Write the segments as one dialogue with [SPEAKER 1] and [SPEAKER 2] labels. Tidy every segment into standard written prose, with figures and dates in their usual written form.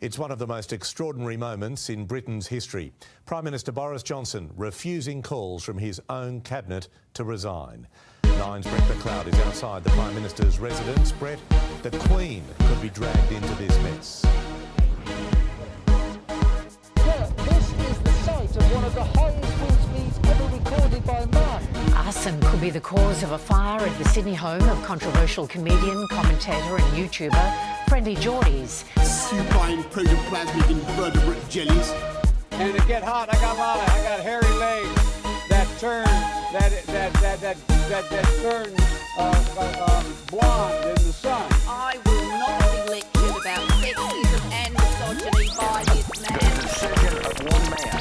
[SPEAKER 1] It's one of the most extraordinary moments in Britain's history. Prime Minister Boris Johnson refusing calls from his own cabinet to resign. Nine's Brett McLeod is outside the Prime Minister's residence. Brett, the Queen could be dragged into this mess.
[SPEAKER 2] Yeah, this is the site of one of the highest wind speeds ever recorded by man.
[SPEAKER 3] Arson could be the cause of a fire at the Sydney home of controversial comedian, commentator and YouTuber Friendly Jordies.
[SPEAKER 4] Supine protoplasmic invertebrate jellies.
[SPEAKER 5] And to get hot, I got hairy legs that turn turn blonde in the sun.
[SPEAKER 6] I will not be lectured about sexism and misogyny by this man.
[SPEAKER 7] The decision of one man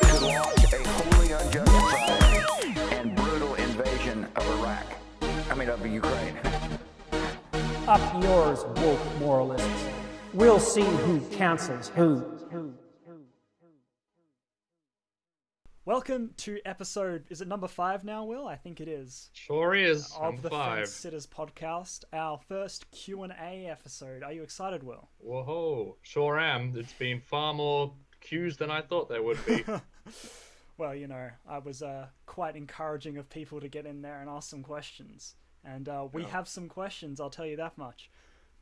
[SPEAKER 7] to launch a wholly unjustified and brutal invasion of Ukraine.
[SPEAKER 8] Up yours, woke moralists. We'll see who cancels who.
[SPEAKER 9] Welcome to episode, is it number 5 now, Will? I think it is.
[SPEAKER 10] Sure is,
[SPEAKER 9] of the
[SPEAKER 10] 5.
[SPEAKER 9] Fence Sitters podcast, our first Q&A episode. Are you excited, Will?
[SPEAKER 10] Whoa, sure am. It's been far more Q's than I thought there would be.
[SPEAKER 9] Well, you know, I was quite encouraging of people to get in there and ask some questions. And we have some questions, I'll tell you that much.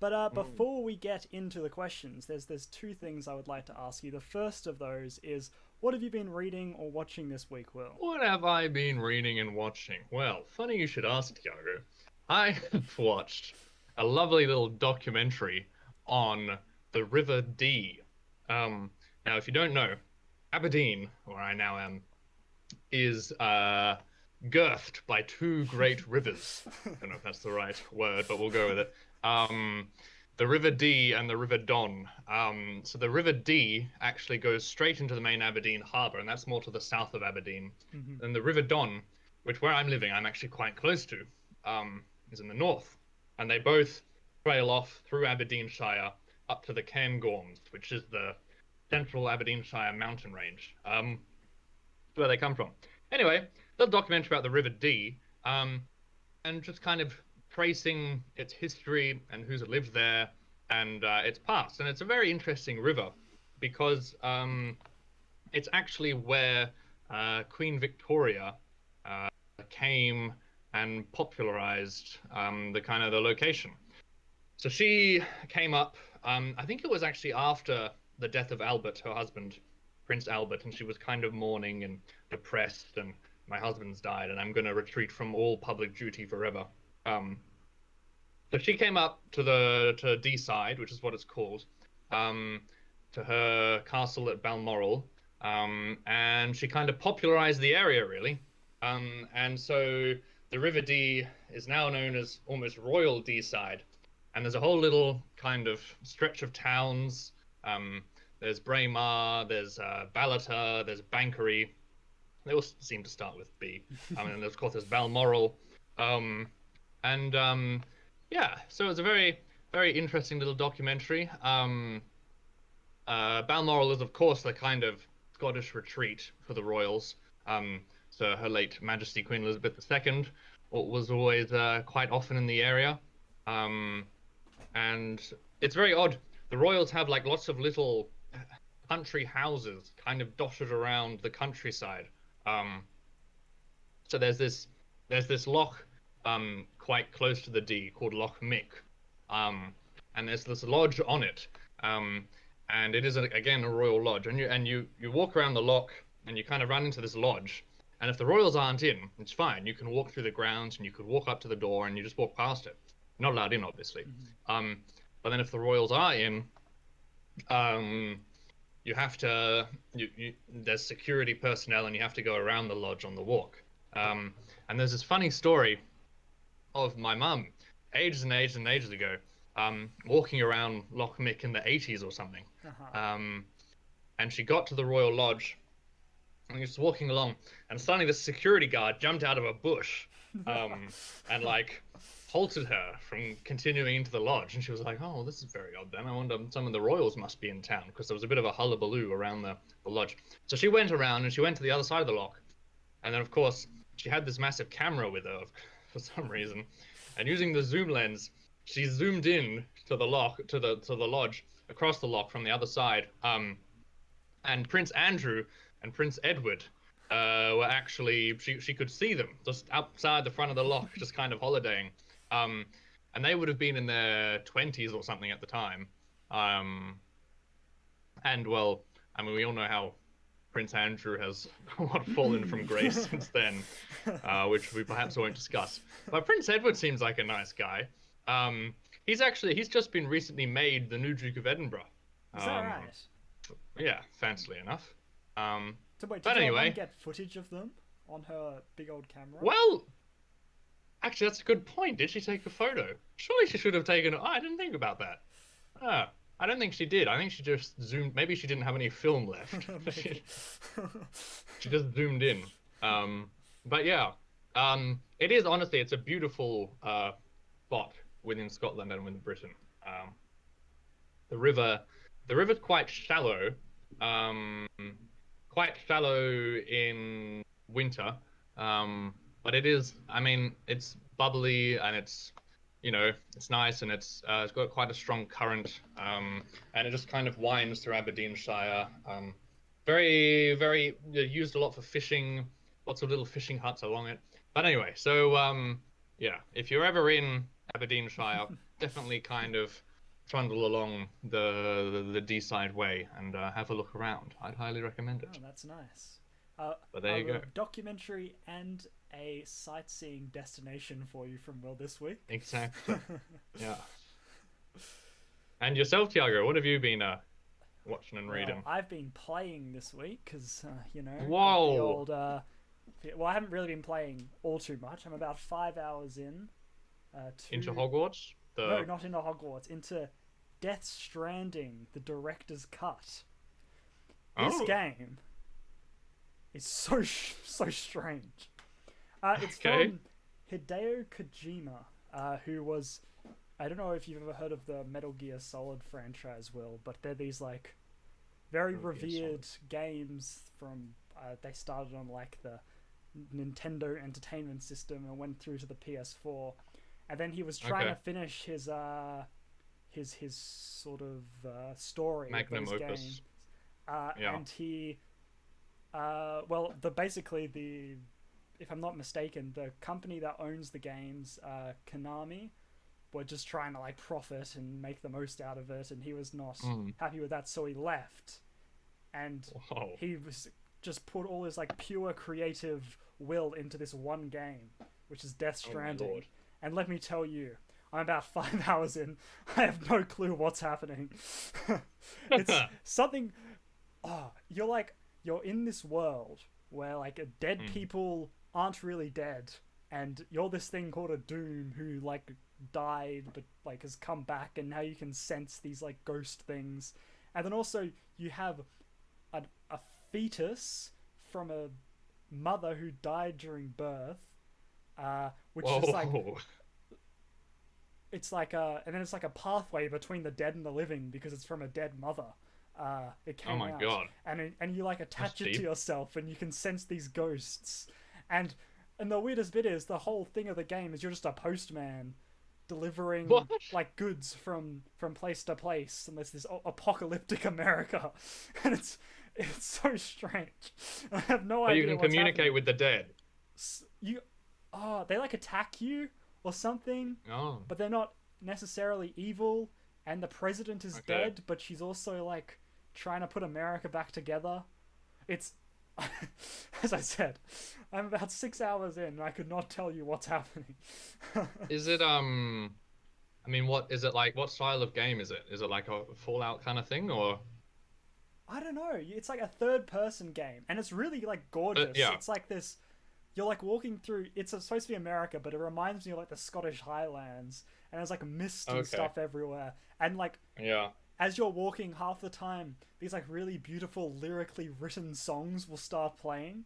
[SPEAKER 9] But before we get into the questions, there's 2 things I would like to ask you. The first of those is, what have you been reading or watching this week, Will?
[SPEAKER 10] What have I been reading and watching? Well, funny you should ask, Tiago. I have watched a lovely little documentary on the River Dee. Now, if you don't know, Aberdeen, where I now am, is girthed by 2 great rivers. I don't know if that's the right word, but we'll go with it. The River Dee and the River Don. So the River Dee actually goes straight into the main Aberdeen harbour, and that's more to the south of Aberdeen. Mm-hmm. And the River Don, which where I'm living, I'm actually quite close to, is in the north. And they both trail off through Aberdeenshire up to the Cairngorms, which is the central Aberdeenshire mountain range. Where they come from. Anyway, little documentary about the River Dee, and just kind of tracing its history and who's lived there and its past. And it's a very interesting river because it's actually where Queen Victoria came and popularized the location. So she came up, I think it was actually after the death of Albert, her husband, Prince Albert, and she was kind of mourning and depressed, and my husband's died and I'm going to retreat from all public duty forever. So she came up to Deeside, which is what it's called, to her castle at Balmoral, and she kind of popularized the area, really. And so the River Dee is now known as almost Royal Deeside, and there's a whole little kind of stretch of towns. There's Braemar, there's Ballater, there's Banchory. They all seem to start with B. And of course there's Balmoral. Yeah, so it's a very, very interesting little documentary. Balmoral is, of course, the kind of Scottish retreat for the royals. So her late Majesty Queen Elizabeth II was always quite often in the area. And it's very odd. The royals have like lots of little country houses kind of dotted around the countryside. So there's this loch quite close to the Dee called Loch Mick, and there's this lodge on it, and it is again a royal lodge, and you walk around the loch and you kind of run into this lodge, and if the royals aren't in, it's fine. You can walk through the grounds and you could walk up to the door and you just walk past it. You're not allowed in, obviously. Mm-hmm. But then if the royals are in, you have to there's security personnel and you have to go around the lodge on the walk. And there's this funny story of my mum ages and ages and ages ago walking around Loch Mick in the 80s or something. And she got to the Royal Lodge and was walking along, and suddenly the security guard jumped out of a bush and like halted her from continuing into the lodge. And she was like, oh, this is very odd then. I wonder, some of the royals must be in town, because there was a bit of a hullabaloo around the lodge. So she went around and she went to the other side of the loch, and then of course she had this massive camera with her for some reason, and using the zoom lens she zoomed in to the loch, to the lodge, across the loch from the other side. And Prince Andrew and Prince Edward were actually, she could see them just outside the front of the loch, just kind of holidaying. And they would have been in their 20s or something at the time. And well, I mean, we all know how Prince Andrew has fallen from grace since then, which we perhaps won't discuss. But Prince Edward seems like a nice guy. He's just been recently made the new Duke of Edinburgh.
[SPEAKER 9] Is that right?
[SPEAKER 10] Yeah, fancily enough.
[SPEAKER 9] So wait,
[SPEAKER 10] but
[SPEAKER 9] did your
[SPEAKER 10] anyway,
[SPEAKER 9] mum get footage of them on her big old camera?
[SPEAKER 10] well, actually, that's a good point. Did she take a photo? Surely she should have taken. Oh, I didn't think about that. I don't think she did. I think she just zoomed. Maybe she didn't have any film left. She just zoomed in. But yeah, it is honestly, it's a beautiful spot within Scotland and within Britain. The river's quite shallow. Quite shallow in winter. But it is. I mean, it's bubbly and it's. It's nice and it's got quite a strong current, and it just kind of winds through Aberdeenshire. Very, very used a lot for fishing. Lots of little fishing huts along it. But anyway, so yeah, if you're ever in Aberdeenshire, definitely kind of trundle along the Deeside Way and have a look around. I'd highly recommend it.
[SPEAKER 9] Oh, that's nice.
[SPEAKER 10] But there you go.
[SPEAKER 9] Documentary and a sightseeing destination for you from Will this week.
[SPEAKER 10] Exactly. Yeah. And yourself, Tiago, what have you been watching and reading?
[SPEAKER 9] I've been playing this week because,
[SPEAKER 10] Whoa.
[SPEAKER 9] the old... well, I haven't really been playing all too much. I'm about 5 hours in.
[SPEAKER 10] Into Hogwarts?
[SPEAKER 9] No, not into Hogwarts. Into Death Stranding, the director's cut. This game is so strange. It's from Hideo Kojima, who was... I don't know if you've ever heard of the Metal Gear Solid franchise, Will, but they're these, like, very revered games from... they started on, like, the Nintendo Entertainment System and went through to the PS4. And then he was trying to finish his sort of story
[SPEAKER 10] Magnum
[SPEAKER 9] of those
[SPEAKER 10] opus.
[SPEAKER 9] games. And he... if I'm not mistaken, the company that owns the games, Konami, were just trying to, like, profit and make the most out of it, and he was not happy with that, so he left. And he was just put all his, like, pure creative will into this one game, which is Death Stranding. And let me tell you, I'm about 5 hours in. I have no clue what's happening. It's something... you're in this world where, like, dead people aren't really dead, and you're this thing called a Doom who, like, died but, like, has come back, and now you can sense these, like, ghost things. And then also you have a fetus from a mother who died during birth, which is like... It's like and then it's like a pathway between the dead and the living because it's from a dead mother. It came out.
[SPEAKER 10] God.
[SPEAKER 9] And you, like, attach it to yourself, and you can sense these ghosts. And the weirdest bit is the whole thing of the game is you're just a postman delivering like goods from place to place, and there's this apocalyptic America, and it's so strange. I have no idea.
[SPEAKER 10] But you can communicate with the dead.
[SPEAKER 9] They, like, attack you or something. But they're not necessarily evil. And the president is dead, but she's also, like, trying to put America back together. It's, as I said, I'm about 6 hours in, and I could not tell you what's happening.
[SPEAKER 10] Is it, I mean, what is it like? What style of game is it? Is it like a Fallout kind of thing, or?
[SPEAKER 9] I don't know. It's like a third-person game, and it's really, like, gorgeous. It's like this... You're, like, walking through... It's supposed to be America, but it reminds me of, like, the Scottish Highlands. And there's, like, mist and stuff everywhere. And, like... As you're walking, half the time, these, like, really beautiful, lyrically written songs will start playing.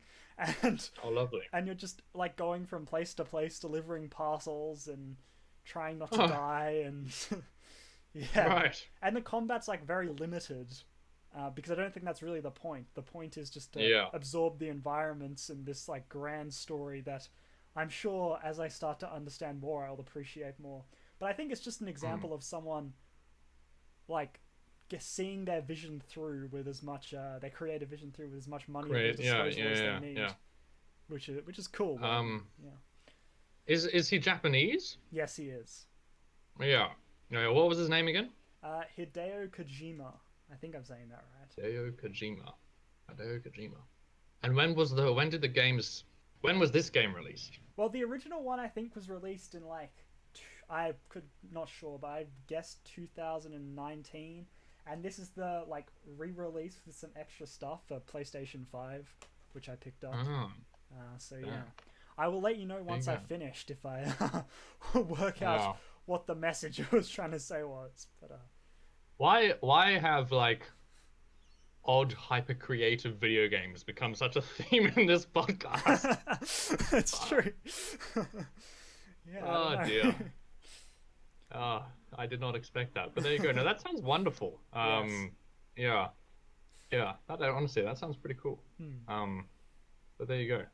[SPEAKER 9] And...
[SPEAKER 10] Oh, lovely.
[SPEAKER 9] And you're just, like, going from place to place, delivering parcels and trying not to die. And...
[SPEAKER 10] Right.
[SPEAKER 9] And the combat's, like, very limited. Because I don't think that's really the point. The point is just to absorb the environments and this, like, grand story that I'm sure as I start to understand more, I'll appreciate more. But I think it's just an example of someone, like, seeing their vision through with as much their creative vision through with as much money
[SPEAKER 10] Great.
[SPEAKER 9] at their disposal as they need,
[SPEAKER 10] Yeah.
[SPEAKER 9] which is cool. Yeah.
[SPEAKER 10] Is he Japanese?
[SPEAKER 9] Yes, he is.
[SPEAKER 10] Yeah. No, what was his name again?
[SPEAKER 9] Hideo Kojima. I think I'm saying that right.
[SPEAKER 10] Hideo Kojima. And when was this game released?
[SPEAKER 9] Well, the original one I think was released in I could not sure, but I guessed 2019, and this is the re-release with some extra stuff for PlayStation 5, which I picked up. So yeah, I will let you know once I've finished if I work out what the message I was trying to say was. But
[SPEAKER 10] why have odd hyper creative video games become such a theme in this podcast?
[SPEAKER 9] It's true. Yeah.
[SPEAKER 10] Oh dear. I did not expect that, but there you go. No, that sounds wonderful. Yeah. Honestly, that sounds pretty cool. But there you go.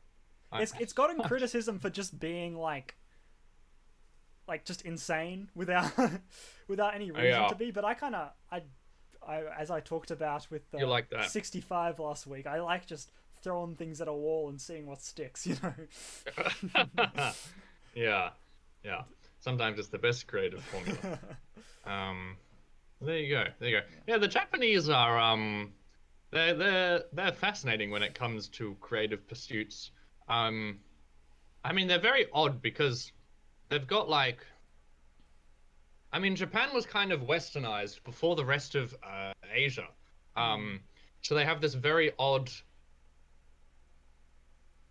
[SPEAKER 9] It's gotten criticism for just being just insane without any reason to be. But I as I talked about with
[SPEAKER 10] you like that
[SPEAKER 9] 65 last week, I like just throwing things at a wall and seeing what sticks.
[SPEAKER 10] Yeah. Sometimes it's the best creative formula. There you go. Yeah, the Japanese are they're fascinating when it comes to creative pursuits. I mean, they're very odd because they've got Japan was kind of westernized before the rest of Asia. So they have this very odd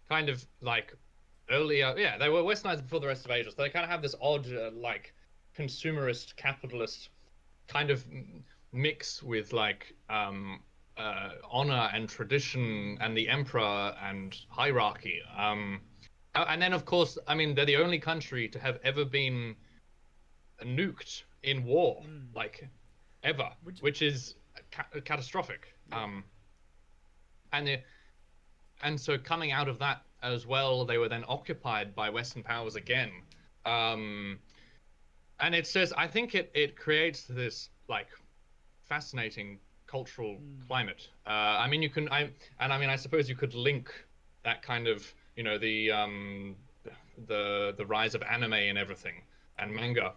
[SPEAKER 10] kind of earlier, they were westernized before the rest of Asia, so they kind of have this odd consumerist capitalist kind of mix with honor and tradition and the emperor and hierarchy, and then of course they're the only country to have ever been nuked in war ever, which is catastrophic. And so coming out of that as well, they were then occupied by Western powers again, and it's just, I think it creates this fascinating cultural climate. I suppose you could link that kind of the rise of anime and everything and manga.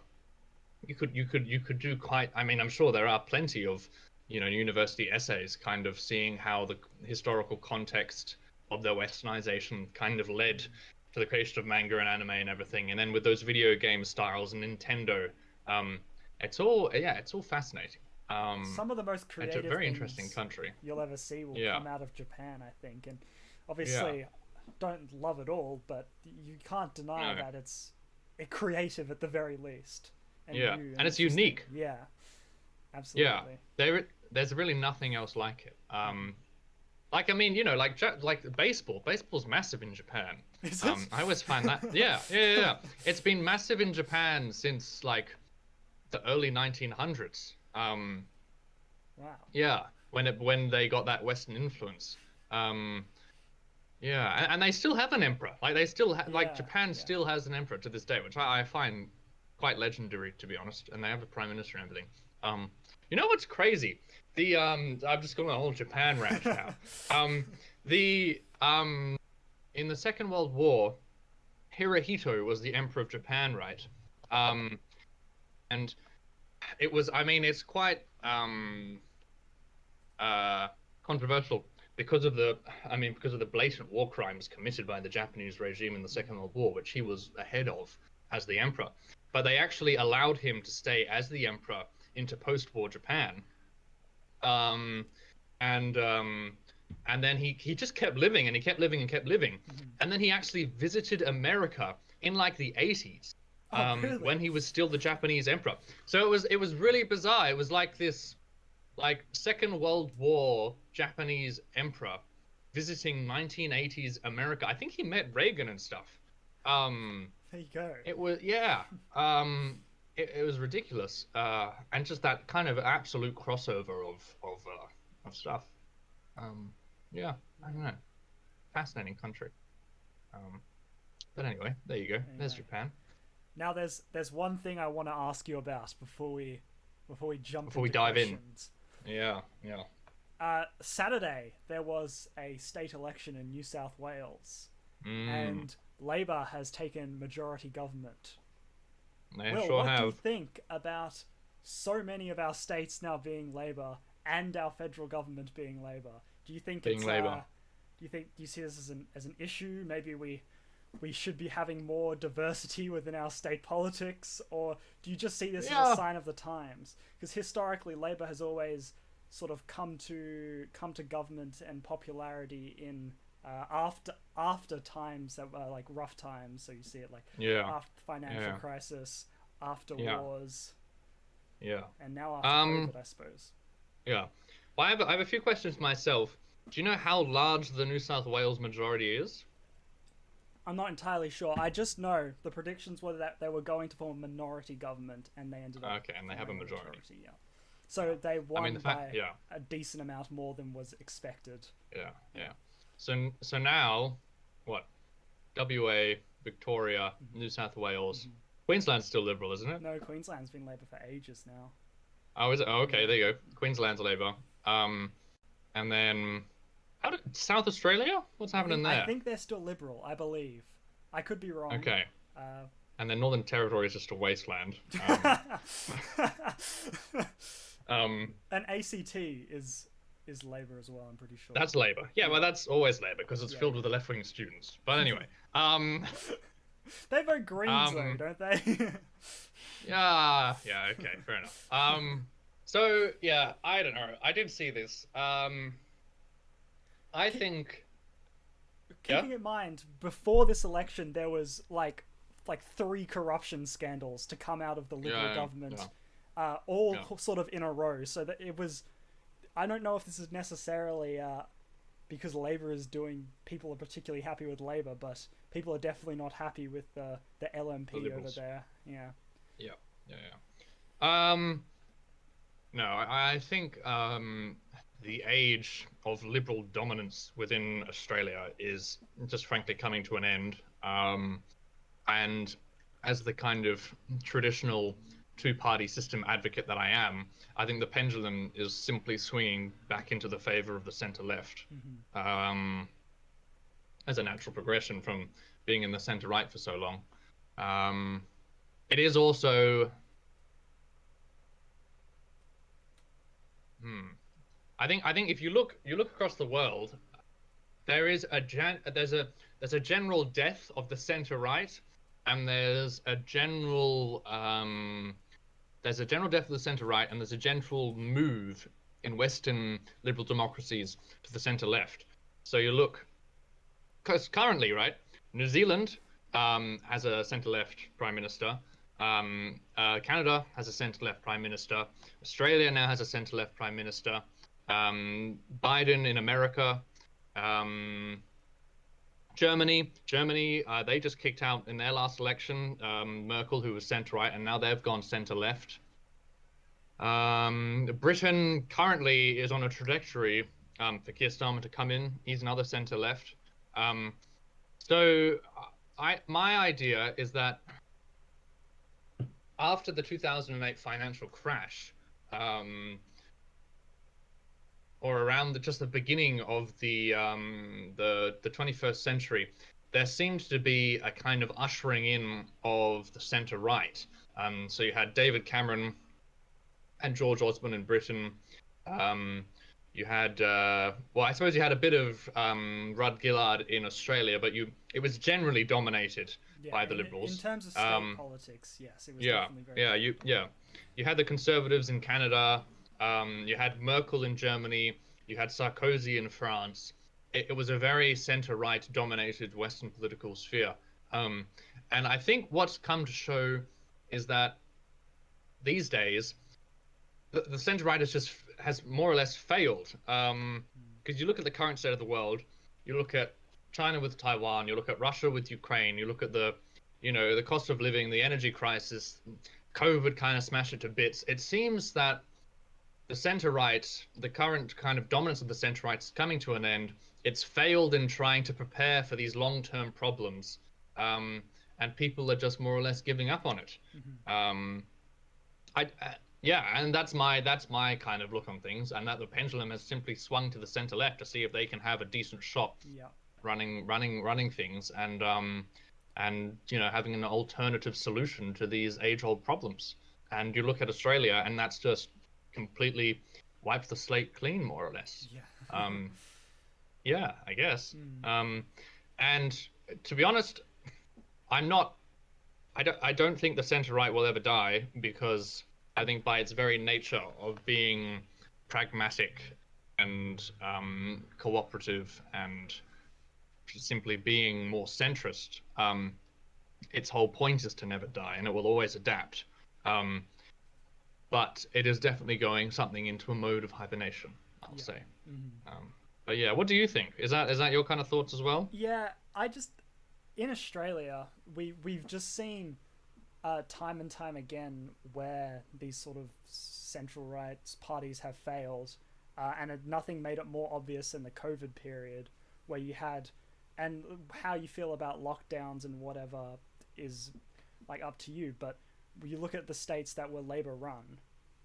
[SPEAKER 10] You could do quite. I'm sure there are plenty of university essays kind of seeing how the historical context of their westernization kind of led to the creation of manga and anime and everything, and then with those video game styles and Nintendo, it's all fascinating.
[SPEAKER 9] Some of the most creative
[SPEAKER 10] it's a very interesting country
[SPEAKER 9] you'll ever see will come out of Japan, I think, and obviously don't love it all, but you can't deny that it's creative at the very least. And
[SPEAKER 10] and it's unique.
[SPEAKER 9] Yeah, absolutely.
[SPEAKER 10] Yeah, there's really nothing else like it. Baseball. Baseball's massive in Japan.
[SPEAKER 9] Is it?
[SPEAKER 10] I always find that. Yeah. It's been massive in Japan since the early 1900s.
[SPEAKER 9] Wow.
[SPEAKER 10] Yeah, when they got that Western influence. And they still have an emperor. They still Japan still has an emperor to this day, which I find quite legendary, to be honest. And they have a prime minister and everything. You know what's crazy? I've just gone on a whole Japan rant now. In the Second World War, Hirohito was the emperor of Japan, right? And it was, it's quite controversial because of the blatant war crimes committed by the Japanese regime in the Second World War, which he was ahead of as the emperor. But they actually allowed him to stay as the emperor into post-war Japan. And then he just kept living, and he kept living and kept living. And then he actually visited America in the 80s,
[SPEAKER 9] really?
[SPEAKER 10] when he was still the Japanese emperor. So it was really bizarre. It was this Second World War Japanese emperor visiting 1980s America. I think he met Reagan and stuff.
[SPEAKER 9] There you go.
[SPEAKER 10] It was it was ridiculous, and just that kind of absolute crossover of stuff. I don't know, fascinating country. But anyway, there you go. There's Japan.
[SPEAKER 9] Now there's one thing I want to ask you about before we dive
[SPEAKER 10] in. Yeah, yeah.
[SPEAKER 9] Saturday, there was a state election in New South Wales,
[SPEAKER 10] Mm.
[SPEAKER 9] and Labor has taken majority government.
[SPEAKER 10] They
[SPEAKER 9] Will,
[SPEAKER 10] sure
[SPEAKER 9] what do you
[SPEAKER 10] have.
[SPEAKER 9] think about so many of our states now being Labor and our federal government being Labor? Do you think
[SPEAKER 10] Being
[SPEAKER 9] it's
[SPEAKER 10] Labour.
[SPEAKER 9] do you see this as an issue? Maybe we should be having more diversity within our state politics, or do you just see this as a sign of the times? Because historically, Labor has always sort of come to government and popularity in after times that were like rough times. So you see it like after the financial crisis, after wars, and now after COVID, I suppose.
[SPEAKER 10] Yeah. Well, I have a few questions myself. Do you know how large the New South Wales majority is?
[SPEAKER 9] I'm not entirely sure. I just know the predictions were that they were going to form a minority government, and they ended up.
[SPEAKER 10] Okay, and they have a majority.
[SPEAKER 9] Yeah. So they won
[SPEAKER 10] by
[SPEAKER 9] a decent amount more than was expected.
[SPEAKER 10] Yeah, yeah. So now, what? WA, Victoria, New South Wales, Queensland's still Liberal, isn't it?
[SPEAKER 9] No, Queensland's been Labor for ages now.
[SPEAKER 10] Oh, is it? Oh, okay, there you go. Queensland's Labor. And then South Australia? What's happening there?
[SPEAKER 9] I think they're still Liberal. I believe. I could be wrong.
[SPEAKER 10] Okay. And then Northern Territory is just a wasteland.
[SPEAKER 9] And ACT is Labor as well, I'm pretty sure.
[SPEAKER 10] That's Labor. Yeah, well, that's always Labor because it's filled with the left-wing students. But anyway,
[SPEAKER 9] they vote Greens though, don't they?
[SPEAKER 10] yeah, okay, fair enough. So yeah, I don't know. I did see this. I think.
[SPEAKER 9] Keeping in mind, before this election, there was like 3 corruption scandals to come out of the Liberal government, all sort of in a row. So that it was. I don't know if this is necessarily because Labor is doing. People are particularly happy with Labor, but people are definitely not happy with the LNP over there. Yeah.
[SPEAKER 10] No, I think the age of Liberal dominance within Australia is just frankly coming to an end. And as the kind of traditional two-party system advocate that I am, I think the pendulum is simply swinging back into the favour of the centre-left, as a natural progression from being in the centre-right for so long. It is also... I think if you look across the world, there's a general death of the centre-right, and there's a general death of the centre-right, and there's a general move in Western liberal democracies to the centre-left. So you look, because currently, right, New Zealand has a centre-left prime minister. Canada has a centre-left prime minister. Australia now has a centre-left prime minister. Biden in America. Germany, they just kicked out in their last election Merkel, who was centre-right, and now they've gone centre-left. Britain currently is on a trajectory for Keir Starmer to come in. He's another centre-left. So my idea is that after the 2008 financial crash, or around just the beginning of the 21st century, there seemed to be a kind of ushering in of the centre-right. So you had David Cameron and George Osborne in Britain. You had, well, I suppose you had a bit of Rudd Gillard in Australia, but it was generally dominated by the Liberals.
[SPEAKER 9] In terms of state politics, yes, it was definitely very...
[SPEAKER 10] You had the Conservatives in Canada. You had Merkel in Germany. You had Sarkozy in France. It was a very centre-right dominated Western political sphere. And I think what's come to show is that these days, the centre-right has more or less failed. Because you look at the current state of the world, you look at China with Taiwan, you look at Russia with Ukraine, you look at the cost of living, the energy crisis, COVID kind of smashed it to bits. It seems that the centre-right, the current kind of dominance of the centre-right is coming to an end. It's failed in trying to prepare for these long-term problems. And people are just more or less giving up on it. Yeah, and that's my kind of look on things, and that the pendulum has simply swung to the center left to see if they can have a decent shot
[SPEAKER 9] Yeah.
[SPEAKER 10] running things, and you know, having an alternative solution to these age-old problems. And you look at Australia, and that's just completely wiped the slate clean, more or less.
[SPEAKER 9] Yeah.
[SPEAKER 10] Yeah, I guess. And to be honest, I don't think the center right will ever die, because I think by its very nature of being pragmatic and cooperative and simply being more centrist, its whole point is to never die, and it will always adapt. But it is definitely going something into a mode of hibernation, I'll say. But yeah, what do you think? Is that your kind of thoughts as well?
[SPEAKER 9] Yeah, in Australia, we've just seen time and time again where these sort of central rights parties have failed, and nothing made it more obvious in the COVID period, where you had, and how you feel about lockdowns and whatever is like up to you, but you look at the states that were Labor run,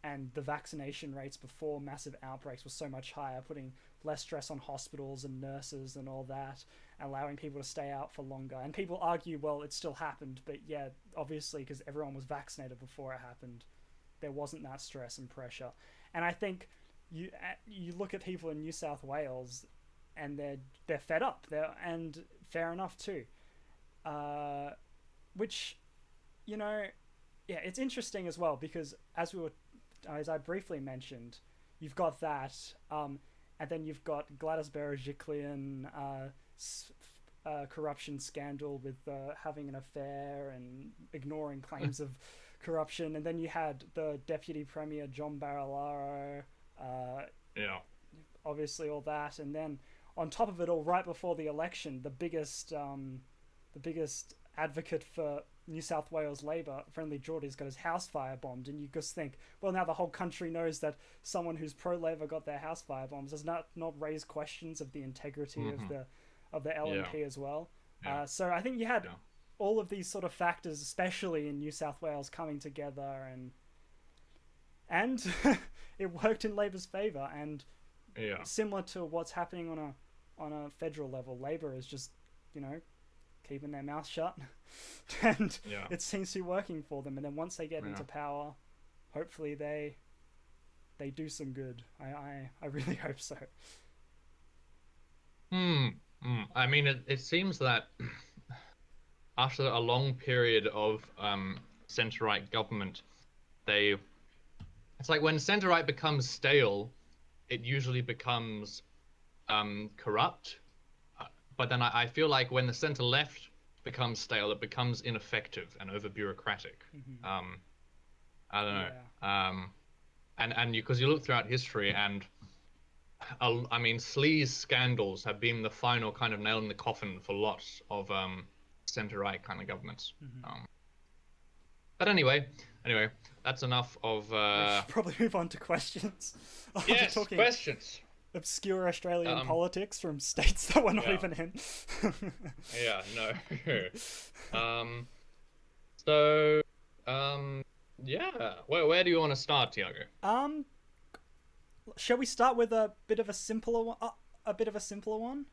[SPEAKER 9] and the vaccination rates before massive outbreaks were so much higher, putting less stress on hospitals and nurses and all that, allowing people to stay out for longer. And people argue, well, it still happened, but yeah, obviously, because everyone was vaccinated before it happened, there wasn't that stress and pressure. And I think you look at people in New South Wales, and they're fed up. And fair enough too. Which, you know, yeah, it's interesting as well, because as I briefly mentioned, you've got that, and then you've got Gladys Berejiklian corruption scandal with having an affair and ignoring claims of corruption, and then you had the Deputy Premier John Barilaro,
[SPEAKER 10] Yeah.
[SPEAKER 9] obviously all that, and then on top of it all, right before the election, the biggest advocate for New South Wales Labor, Friendly Geordie's, got his house firebombed, and you just think, well, now the whole country knows that someone who's pro-Labor got their house firebombed. Does not raise questions of the integrity of the LNP as well. So I think you had all of these sort of factors, especially in New South Wales, coming together, and it worked in Labor's favour. And similar to what's happening on a federal level, Labor is just, you know, keeping their mouth shut, and it seems to be working for them. And then once they get into power, hopefully they do some good. I really hope so.
[SPEAKER 10] I mean, it seems that after a long period of centre-right government, it's like when centre-right becomes stale, it usually becomes corrupt. But then I feel like when the center-left becomes stale, it becomes ineffective and over-bureaucratic. I don't know. And because you look throughout history, and I mean, sleaze scandals have been the final kind of nail in the coffin for lots of center-right kind of governments. But anyway, that's enough of...
[SPEAKER 9] We should probably move on to questions.
[SPEAKER 10] Yes, questions.
[SPEAKER 9] Obscure Australian politics from states that we're not even in. Where do you want to start, Tiago? Shall we start with a bit of a simpler one?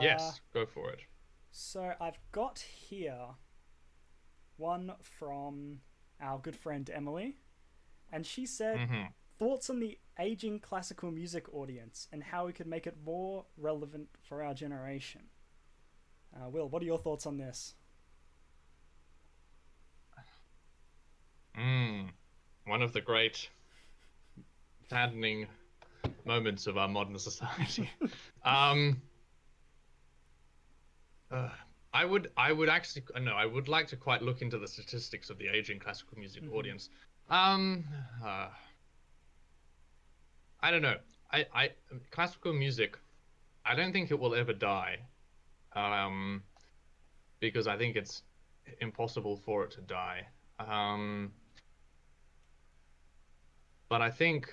[SPEAKER 10] Yes, go for it.
[SPEAKER 9] So I've got here one from our good friend Emily, and she said, thoughts on the aging classical music audience and how we could make it more relevant for our generation. Will, what are your thoughts on this?
[SPEAKER 10] One of the great saddening moments of our modern society. I would like to quite look into the statistics of the aging classical music audience. I don't know. I classical music, I don't think it will ever die, because I think it's impossible for it to die. But I think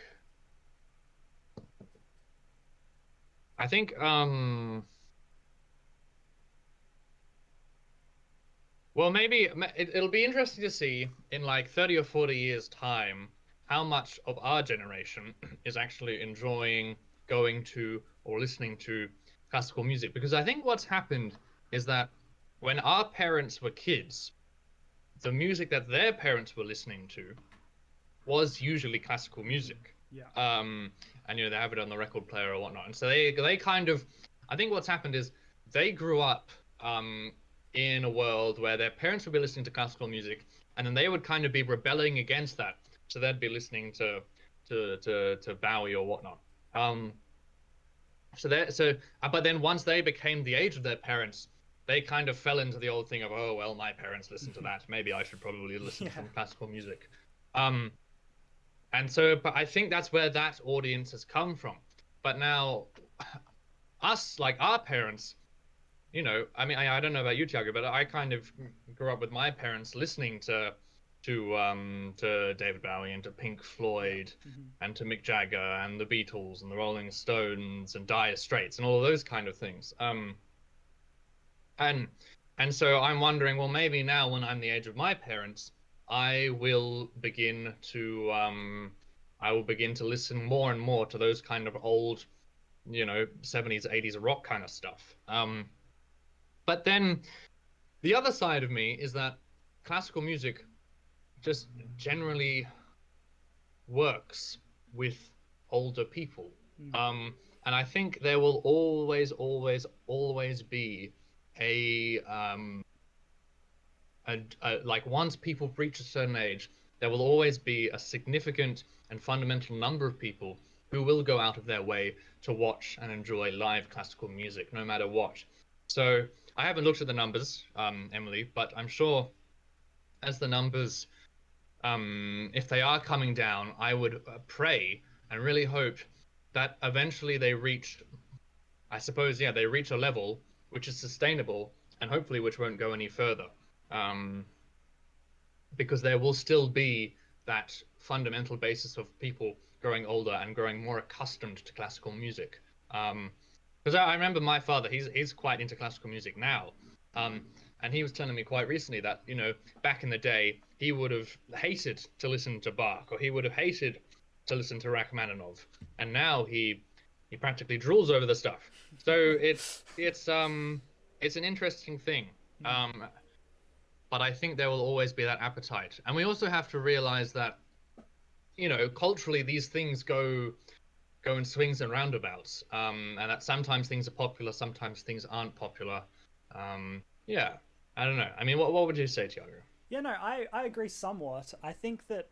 [SPEAKER 10] well, maybe it'll be interesting to see in like 30 or 40 years time how much of our generation is actually enjoying going to or listening to classical music. Because I think what's happened is that when our parents were kids, the music that their parents were listening to was usually classical music.
[SPEAKER 9] Yeah.
[SPEAKER 10] And they have it on the record player or whatnot. And so they kind of, I think what's happened is they grew up in a world where their parents would be listening to classical music, and then they would kind of be rebelling against that. So they'd be listening to Bowie or whatnot. But then once they became the age of their parents, they kind of fell into the old thing of, oh well, my parents listened to that. Maybe I should probably listen to some classical music. But I think that's where that audience has come from. But now, us, like our parents, I mean, I don't know about you, Tiago, but I kind of grew up with my parents listening to David Bowie and to Pink Floyd and to Mick Jagger and the Beatles and the Rolling Stones and Dire Straits and all of those kind of things. And so I'm wondering, well, maybe now when I'm the age of my parents, I will begin to listen more and more to those kind of old, 70s, 80s rock kind of stuff. But then the other side of me is that classical music just generally works with older people. And I think there will always be like once people reach a certain age, there will always be a significant and fundamental number of people who will go out of their way to watch and enjoy live classical music, no matter what. So I haven't looked at the numbers, Emily, but I'm sure as the numbers, if they are coming down, I would pray and really hope that eventually they reach, they reach a level which is sustainable and hopefully which won't go any further. Because there will still be that fundamental basis of people growing older and growing more accustomed to classical music. Because I remember my father, he's quite into classical music now. And he was telling me quite recently that, back in the day, he would have hated to listen to Bach, or he would have hated to listen to Rachmaninoff. And now he practically drools over the stuff. So it's an interesting thing. But I think there will always be that appetite. And we also have to realize that, culturally these things go in swings and roundabouts. And that sometimes things are popular, sometimes things aren't popular. I don't know. I mean, what would you say, Tiago?
[SPEAKER 9] Yeah, no, I agree somewhat. I think that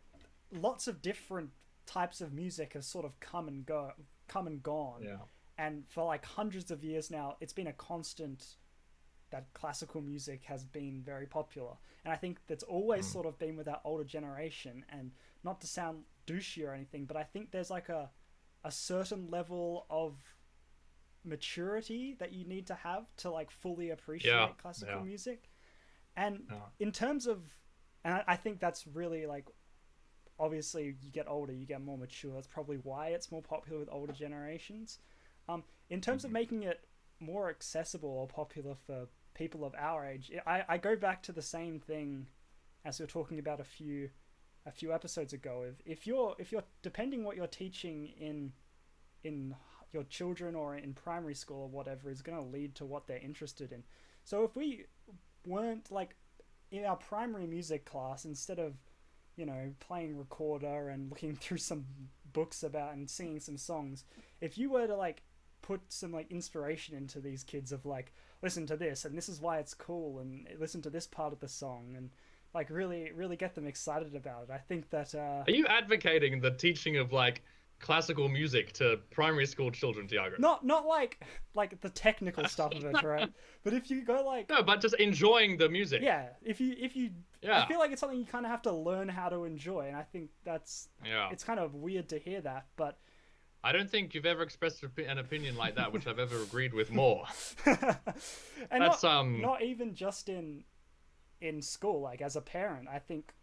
[SPEAKER 9] lots of different types of music have sort of come and gone.
[SPEAKER 10] Yeah.
[SPEAKER 9] And for like hundreds of years now, it's been a constant that classical music has been very popular. And I think that's always sort of been with our older generation. And not to sound douchey or anything, but I think there's like a certain level of maturity that you need to have to like fully appreciate classical music. And in terms of, and I think that's really like, obviously you get older, you get more mature. That's probably why it's more popular with older generations. In terms of making it more accessible or popular for people of our age, I go back to the same thing as we were talking about a few episodes ago. If you're depending what you're teaching in your children or in primary school or whatever is going to lead to what they're interested in. So if we weren't like in our primary music class, instead of playing recorder and looking through some books about and singing some songs, if you were to like put some like inspiration into these kids of like, listen to this and this is why it's cool, and listen to this part of the song, and like really get them excited about it, I think that are
[SPEAKER 10] you advocating the teaching of like classical music to primary school children, Tiago?
[SPEAKER 9] Not like the technical stuff of it, right? But if you go like,
[SPEAKER 10] no, but just enjoying the music.
[SPEAKER 9] Yeah, if you I feel like it's something you kind of have to learn how to enjoy, and I think that's it's kind of weird to hear that, but
[SPEAKER 10] I don't think you've ever expressed an opinion like that which I've ever agreed with more.
[SPEAKER 9] And that's not even just in school, like as a parent, I think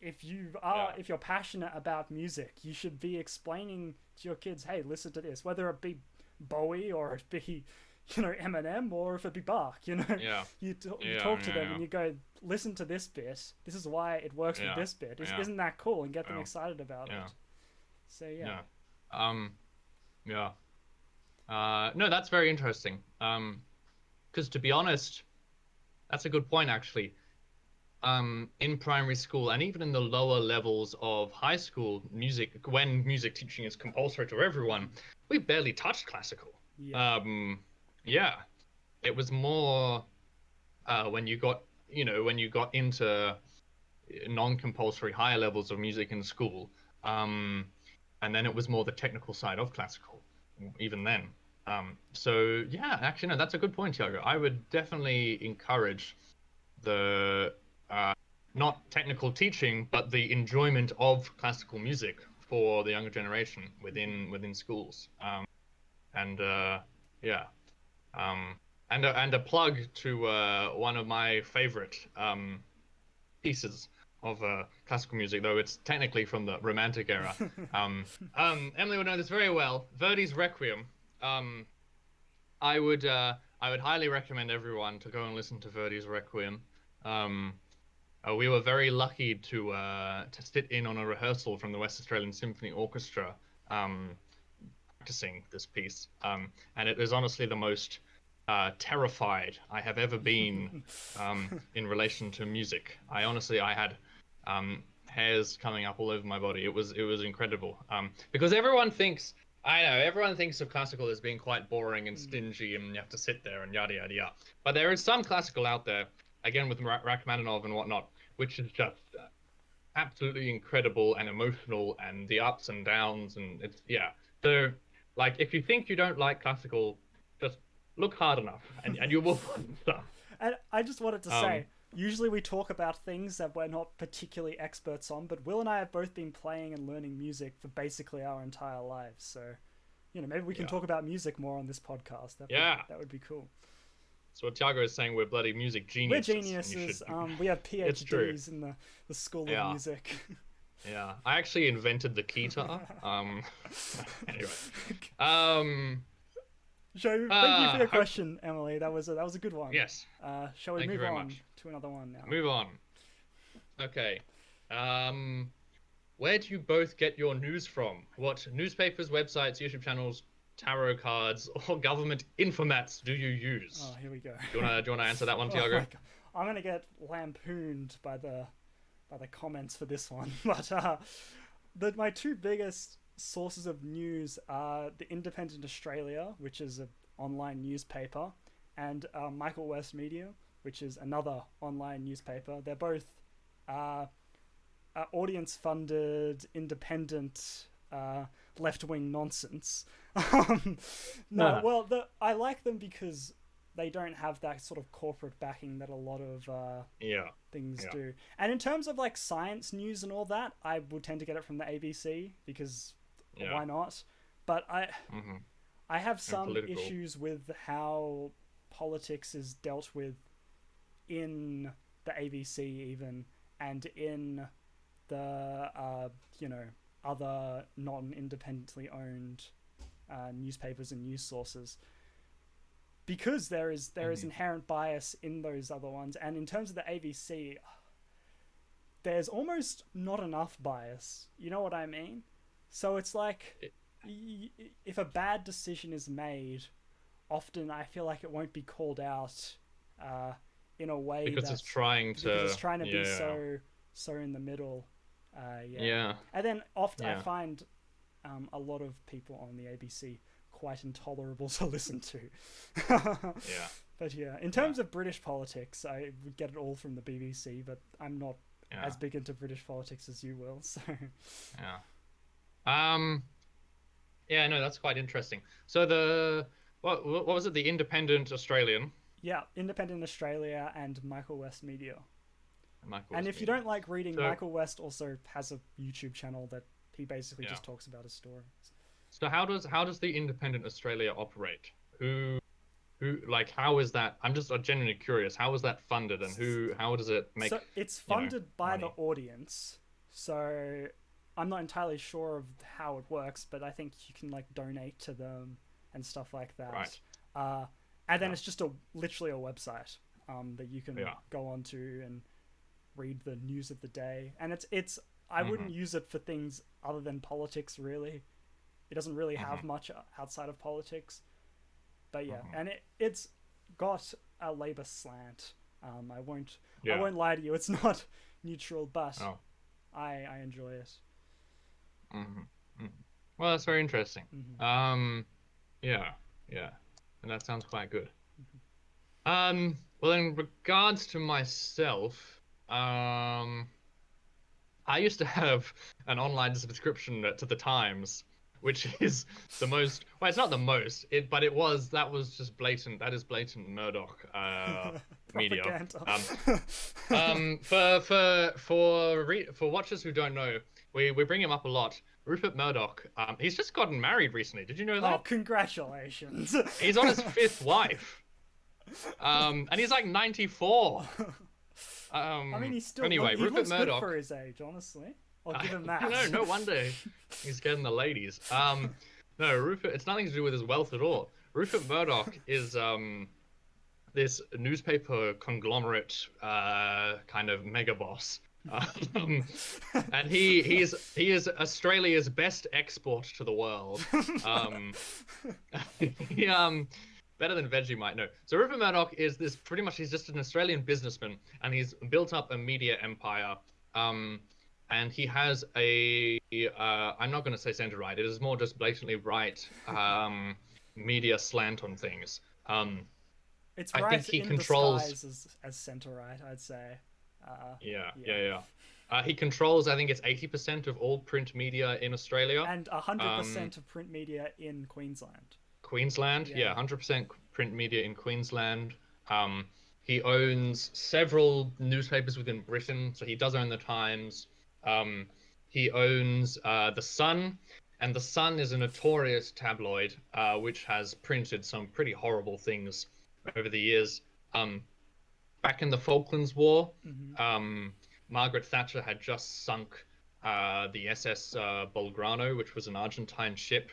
[SPEAKER 9] if you're passionate about music, you should be explaining to your kids, hey, listen to this, whether it be Bowie or it be Eminem or if it'd be Bach.
[SPEAKER 10] Yeah.
[SPEAKER 9] You
[SPEAKER 10] Yeah,
[SPEAKER 9] talk to
[SPEAKER 10] yeah,
[SPEAKER 9] them
[SPEAKER 10] yeah.
[SPEAKER 9] and you go, listen to this bit. This is why it works
[SPEAKER 10] Yeah,
[SPEAKER 9] with this bit.
[SPEAKER 10] yeah.
[SPEAKER 9] Isn't that cool? And get them
[SPEAKER 10] Yeah.
[SPEAKER 9] excited about
[SPEAKER 10] Yeah.
[SPEAKER 9] it. So yeah.
[SPEAKER 10] Yeah. No, that's very interesting. Because to be honest, that's a good point actually. In primary school and even in the lower levels of high school music, when music teaching is compulsory to everyone, we barely touched classical.
[SPEAKER 9] Yeah.
[SPEAKER 10] Yeah. It was more when you got into non-compulsory higher levels of music in school, and then it was more the technical side of classical, even then. So yeah, actually, no, that's a good point, Tiago. I would definitely encourage the not technical teaching, but the enjoyment of classical music for the younger generation within schools. And a plug to one of my favorite pieces of classical music, though it's technically from the Romantic era. Emily would know this very well. Verdi's Requiem. I would highly recommend everyone to go and listen to Verdi's Requiem. We were very lucky to sit in on a rehearsal from the West Australian Symphony Orchestra, practicing this piece, and it is honestly the most terrified I have ever been in relation to music. I had hairs coming up all over my body. It was incredible, because everyone thinks of classical as being quite boring and stingy, and you have to sit there and yada yada yada. But there is some classical out there, again with Rachmaninoff and whatnot, which is just absolutely incredible and emotional, and the ups and downs, and it's So, like, if you think you don't like classical, just look hard enough, and you will find stuff.
[SPEAKER 9] And I just wanted to say, usually we talk about things that we're not particularly experts on, but Will and I have both been playing and learning music for basically our entire lives. So, maybe we can talk about music more on this podcast. That would be cool.
[SPEAKER 10] So what Tiago is saying, we're bloody music geniuses.
[SPEAKER 9] We're geniuses. We have PhDs in the School of Music.
[SPEAKER 10] Yeah, I actually invented the guitar. Anyway.
[SPEAKER 9] So, thank you for your question, Emily. That was a good one.
[SPEAKER 10] Yes.
[SPEAKER 9] Shall we
[SPEAKER 10] Thank you
[SPEAKER 9] move
[SPEAKER 10] very
[SPEAKER 9] on
[SPEAKER 10] much.
[SPEAKER 9] to another one now?
[SPEAKER 10] Move on. Okay. Where do you both get your news from? What newspapers, websites, YouTube channels, tarot cards, or government informats do you use?
[SPEAKER 9] Oh, here we go.
[SPEAKER 10] Do you wanna answer that one, Tiago?
[SPEAKER 9] Oh my God. I'm gonna get lampooned by the comments for this one, but my two biggest sources of news are the Independent Australia, which is an online newspaper, and Michael West Media, which is another online newspaper. They're both audience-funded, independent, left-wing nonsense. I like them because they don't have that sort of corporate backing that a lot of things do. And in terms of like science news and all that, I would tend to get it from the ABC because why not? But I have some issues with how politics is dealt with in the ABC even, and in the other non-independently owned newspapers and news sources, because there is inherent bias in those other ones. And in terms of the ABC, there's almost not enough bias. You know what I mean? So it's like, if a bad decision is made, often I feel like it won't be called out in a way
[SPEAKER 10] because it's trying to
[SPEAKER 9] be so in the middle. And then often I find a lot of people on the ABC quite intolerable to listen to. But in terms of British politics, I would get it all from the BBC, but I'm not as big into British politics as you will, so
[SPEAKER 10] no, that's quite interesting. So what was it, the Independent Australian?
[SPEAKER 9] Independent Australia and Michael West Media.
[SPEAKER 10] And
[SPEAKER 9] if you don't like reading, Michael West also has a YouTube channel that he basically just talks about his stories.
[SPEAKER 10] So how does the Independent Australia operate? How is that? I'm just genuinely curious. How is that funded, and how does it make?
[SPEAKER 9] So it's funded by
[SPEAKER 10] money?
[SPEAKER 9] the audience. So I'm not entirely sure of how it works, but I think you can like donate to them and stuff like that.
[SPEAKER 10] Right.
[SPEAKER 9] And then it's just literally a website that you can go onto and read the news of the day. And it's I wouldn't use it for things other than politics, really. It doesn't really have much outside of politics. But yeah, and it's got a Labour slant. I won't lie to you. It's not neutral, but I enjoy it.
[SPEAKER 10] Well, that's very interesting. Yeah, and that sounds quite good. Well, in regards to myself, I used to have an online subscription to the Times, which is the most. Well, it's not the most. That was just blatant. That is blatant Murdoch media. For watchers who don't know, we bring him up a lot. Rupert Murdoch. He's just gotten married recently. Did you know that?
[SPEAKER 9] Oh, congratulations!
[SPEAKER 10] He's on his 5th wife. And he's like 94.
[SPEAKER 9] I mean, he's still.
[SPEAKER 10] Anyway,
[SPEAKER 9] he
[SPEAKER 10] Rupert
[SPEAKER 9] looks
[SPEAKER 10] Murdoch.
[SPEAKER 9] good for his age, honestly. I'll give him that.
[SPEAKER 10] No wonder he's getting the ladies. No, Rupert. It's nothing to do with his wealth at all. Rupert Murdoch is this newspaper conglomerate kind of mega boss. And he is Australia's best export to the world. Better than Vegemite, no. So Rupert Murdoch is this pretty much. He's just an Australian businessman, and he's built up a media empire. And he has a I'm not going to say center right. It is more just blatantly right media slant on things.
[SPEAKER 9] It's
[SPEAKER 10] I
[SPEAKER 9] right
[SPEAKER 10] think he
[SPEAKER 9] in
[SPEAKER 10] controls
[SPEAKER 9] disguise as center right, I'd say.
[SPEAKER 10] Yeah. He controls, I think it's 80% of all print media in Australia.
[SPEAKER 9] And 100% of print media in Queensland.
[SPEAKER 10] Queensland, 100% print media in Queensland. He owns several newspapers within Britain, so he does own the Times. He owns The Sun, and The Sun is a notorious tabloid which has printed some pretty horrible things over the years. Back in the Falklands War, Margaret Thatcher had just sunk the SS Belgrano, which was an Argentine ship,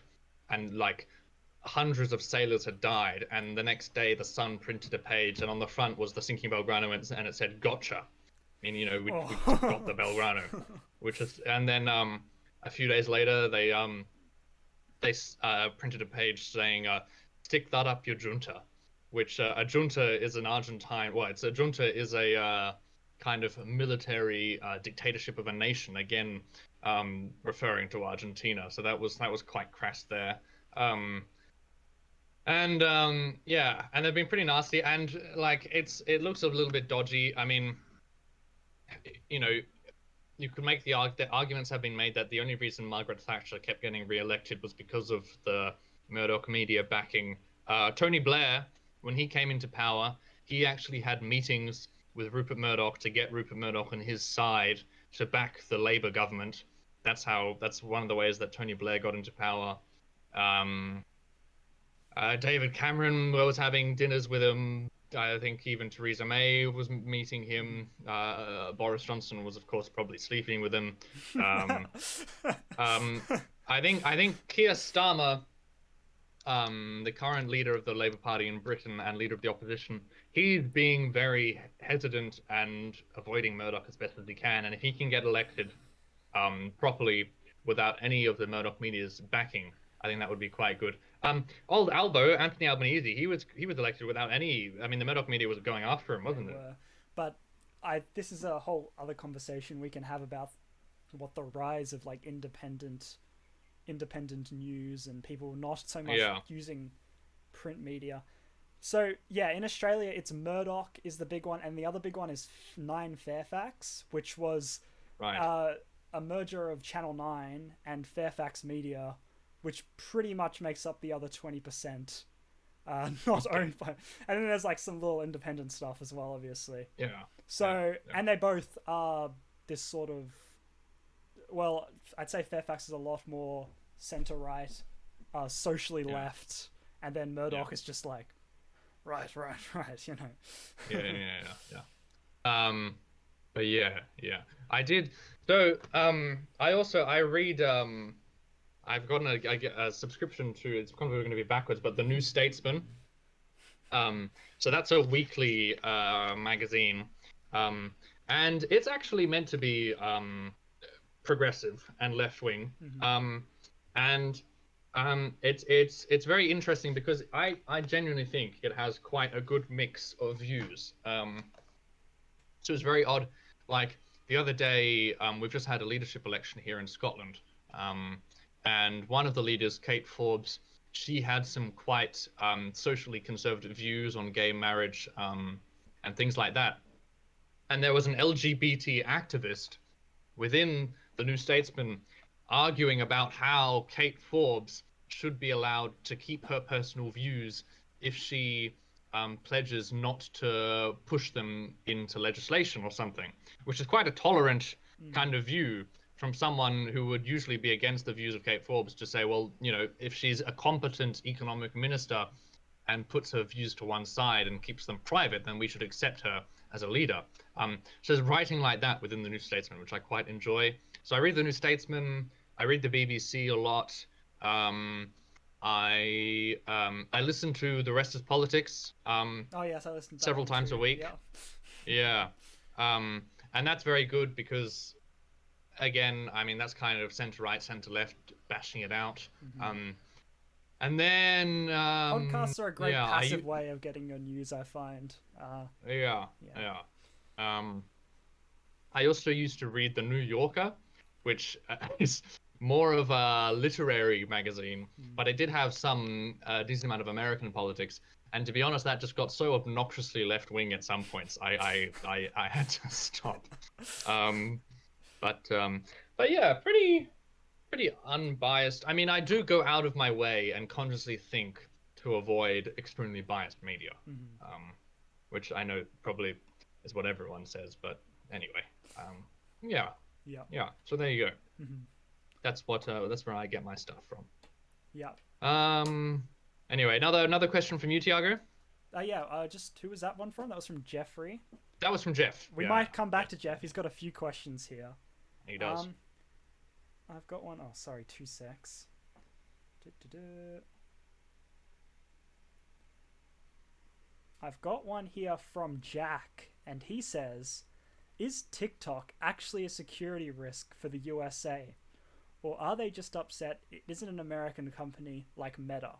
[SPEAKER 10] and like hundreds of sailors had died. And the next day, the Sun printed a page, and on the front was the sinking Belgrano, and it said "Gotcha." I mean, you know, we got the Belgrano, which is, and then a few days later, they printed a page saying "Stick that up your junta," which a junta is an Argentine. Well, a junta is a kind of military dictatorship of a nation. Again, referring to Argentina. So that was quite crass there. And they've been pretty nasty. And like it looks a little bit dodgy. I mean, you know, you could make the arguments have been made that the only reason Margaret Thatcher kept getting re-elected was because of the Murdoch media backing. Tony Blair, when he came into power, he actually had meetings with Rupert Murdoch to get Rupert Murdoch on his side to back the Labour government. That's one of the ways that Tony Blair got into power. David Cameron was having dinners with him. I think even Theresa May was meeting him. Boris Johnson was, of course, probably sleeping with him. I think Keir Starmer, the current leader of the Labour Party in Britain and leader of the opposition, he's being very hesitant and avoiding Murdoch as best as he can. And if he can get elected properly without any of the Murdoch media's backing, I think that would be quite good. Old Albo, Anthony Albanese, he was elected without any. I mean, the Murdoch media was going after him, wasn't it?
[SPEAKER 9] But this is a whole other conversation we can have about what the rise of like independent news and people not so much using print media. So yeah, in Australia, it's Murdoch is the big one, and the other big one is 9 Fairfax, which was a merger of Channel 9 and Fairfax Media, which pretty much makes up the other 20%. Not owned by, and then there's like some little independent stuff as well, obviously.
[SPEAKER 10] Yeah.
[SPEAKER 9] So and they both are this sort of, well, I'd say Fairfax is a lot more center right, socially left, and then Murdoch is just like right, you know.
[SPEAKER 10] But yeah. I did. So I read. I've gotten a subscription to. It's probably going to be backwards, but the New Statesman. So that's a weekly magazine, and it's actually meant to be progressive and left-wing. And it's very interesting because I genuinely think it has quite a good mix of views. So it's very odd. Like the other day, we've just had a leadership election here in Scotland, and one of the leaders, Kate Forbes, she had some quite socially conservative views on gay marriage and things like that. And there was an LGBT activist within the New Statesman arguing about how Kate Forbes should be allowed to keep her personal views if she pledges not to push them into legislation or something, which is quite a tolerant kind of view from someone who would usually be against the views of Kate Forbes, to say, well, you know, if she's a competent economic minister and puts her views to one side and keeps them private, then we should accept her as a leader. So there's writing like that within the New Statesman, which I quite enjoy. So I read the New Statesman, I read the BBC a lot. I listen to The Rest is Politics.
[SPEAKER 9] Oh yes, I listen to
[SPEAKER 10] several times a week. Yeah. And that's very good because, again, I mean, that's kind of centre-right, centre-left, bashing it out. And then
[SPEAKER 9] podcasts are a great passive way of getting your news, I find.
[SPEAKER 10] I also used to read The New Yorker, which is more of a literary magazine, but it did have some decent amount of American politics. And to be honest, that just got so obnoxiously left-wing at some points, I had to stop. But yeah, pretty unbiased. I mean, I do go out of my way and consciously think to avoid extremely biased media, which I know probably is what everyone says, but anyway, yeah. So there you go. That's where I get my stuff from. Anyway, another question from you, Tiago.
[SPEAKER 9] Just who was that one from? That was from Jeffrey.
[SPEAKER 10] That was from Jeff.
[SPEAKER 9] We might come back to Jeff. He's got a few questions here.
[SPEAKER 10] He does.
[SPEAKER 9] I've got one. Oh, sorry, 2 secs. I've got one here from Jack, and he says, is TikTok actually a security risk for the USA? Or are they just upset it isn't an American company like Meta?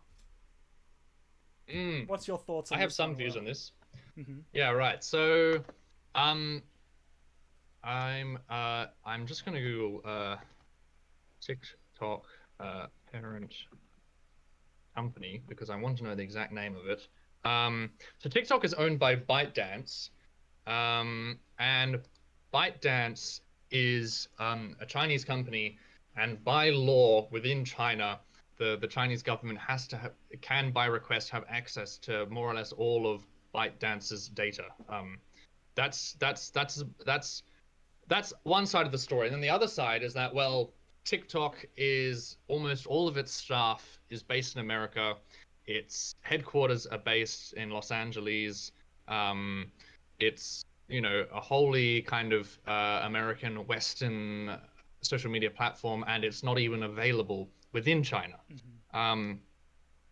[SPEAKER 9] What's your thoughts on this?
[SPEAKER 10] I have some views on this. Yeah, right. So, I'm just gonna Google TikTok parent company because I want to know the exact name of it. So TikTok is owned by ByteDance, and ByteDance is a Chinese company, and by law within China, the Chinese government can by request have access to more or less all of ByteDance's data. That's one side of the story. And then the other side is that, well, TikTok is almost all of its staff is based in America. Its headquarters are based in Los Angeles. It's, you know, a wholly kind of American Western social media platform, and it's not even available within China.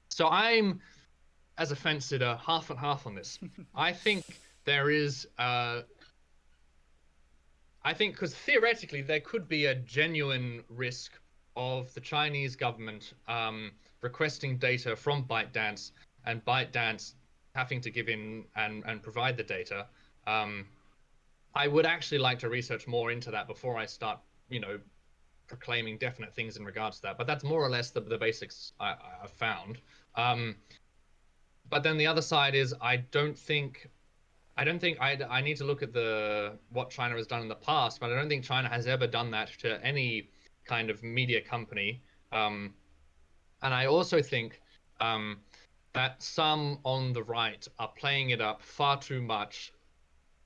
[SPEAKER 10] So I'm, as a fence sitter, half and half on this. I think there is because theoretically there could be a genuine risk of the Chinese government requesting data from ByteDance and ByteDance having to give in and provide the data. I would actually like to research more into that before I start, you know, proclaiming definite things in regards to that. But that's more or less the basics I've found. But then the other side is I need to look at what China has done in the past, but I don't think China has ever done that to any kind of media company. And I also think that some on the right are playing it up far too much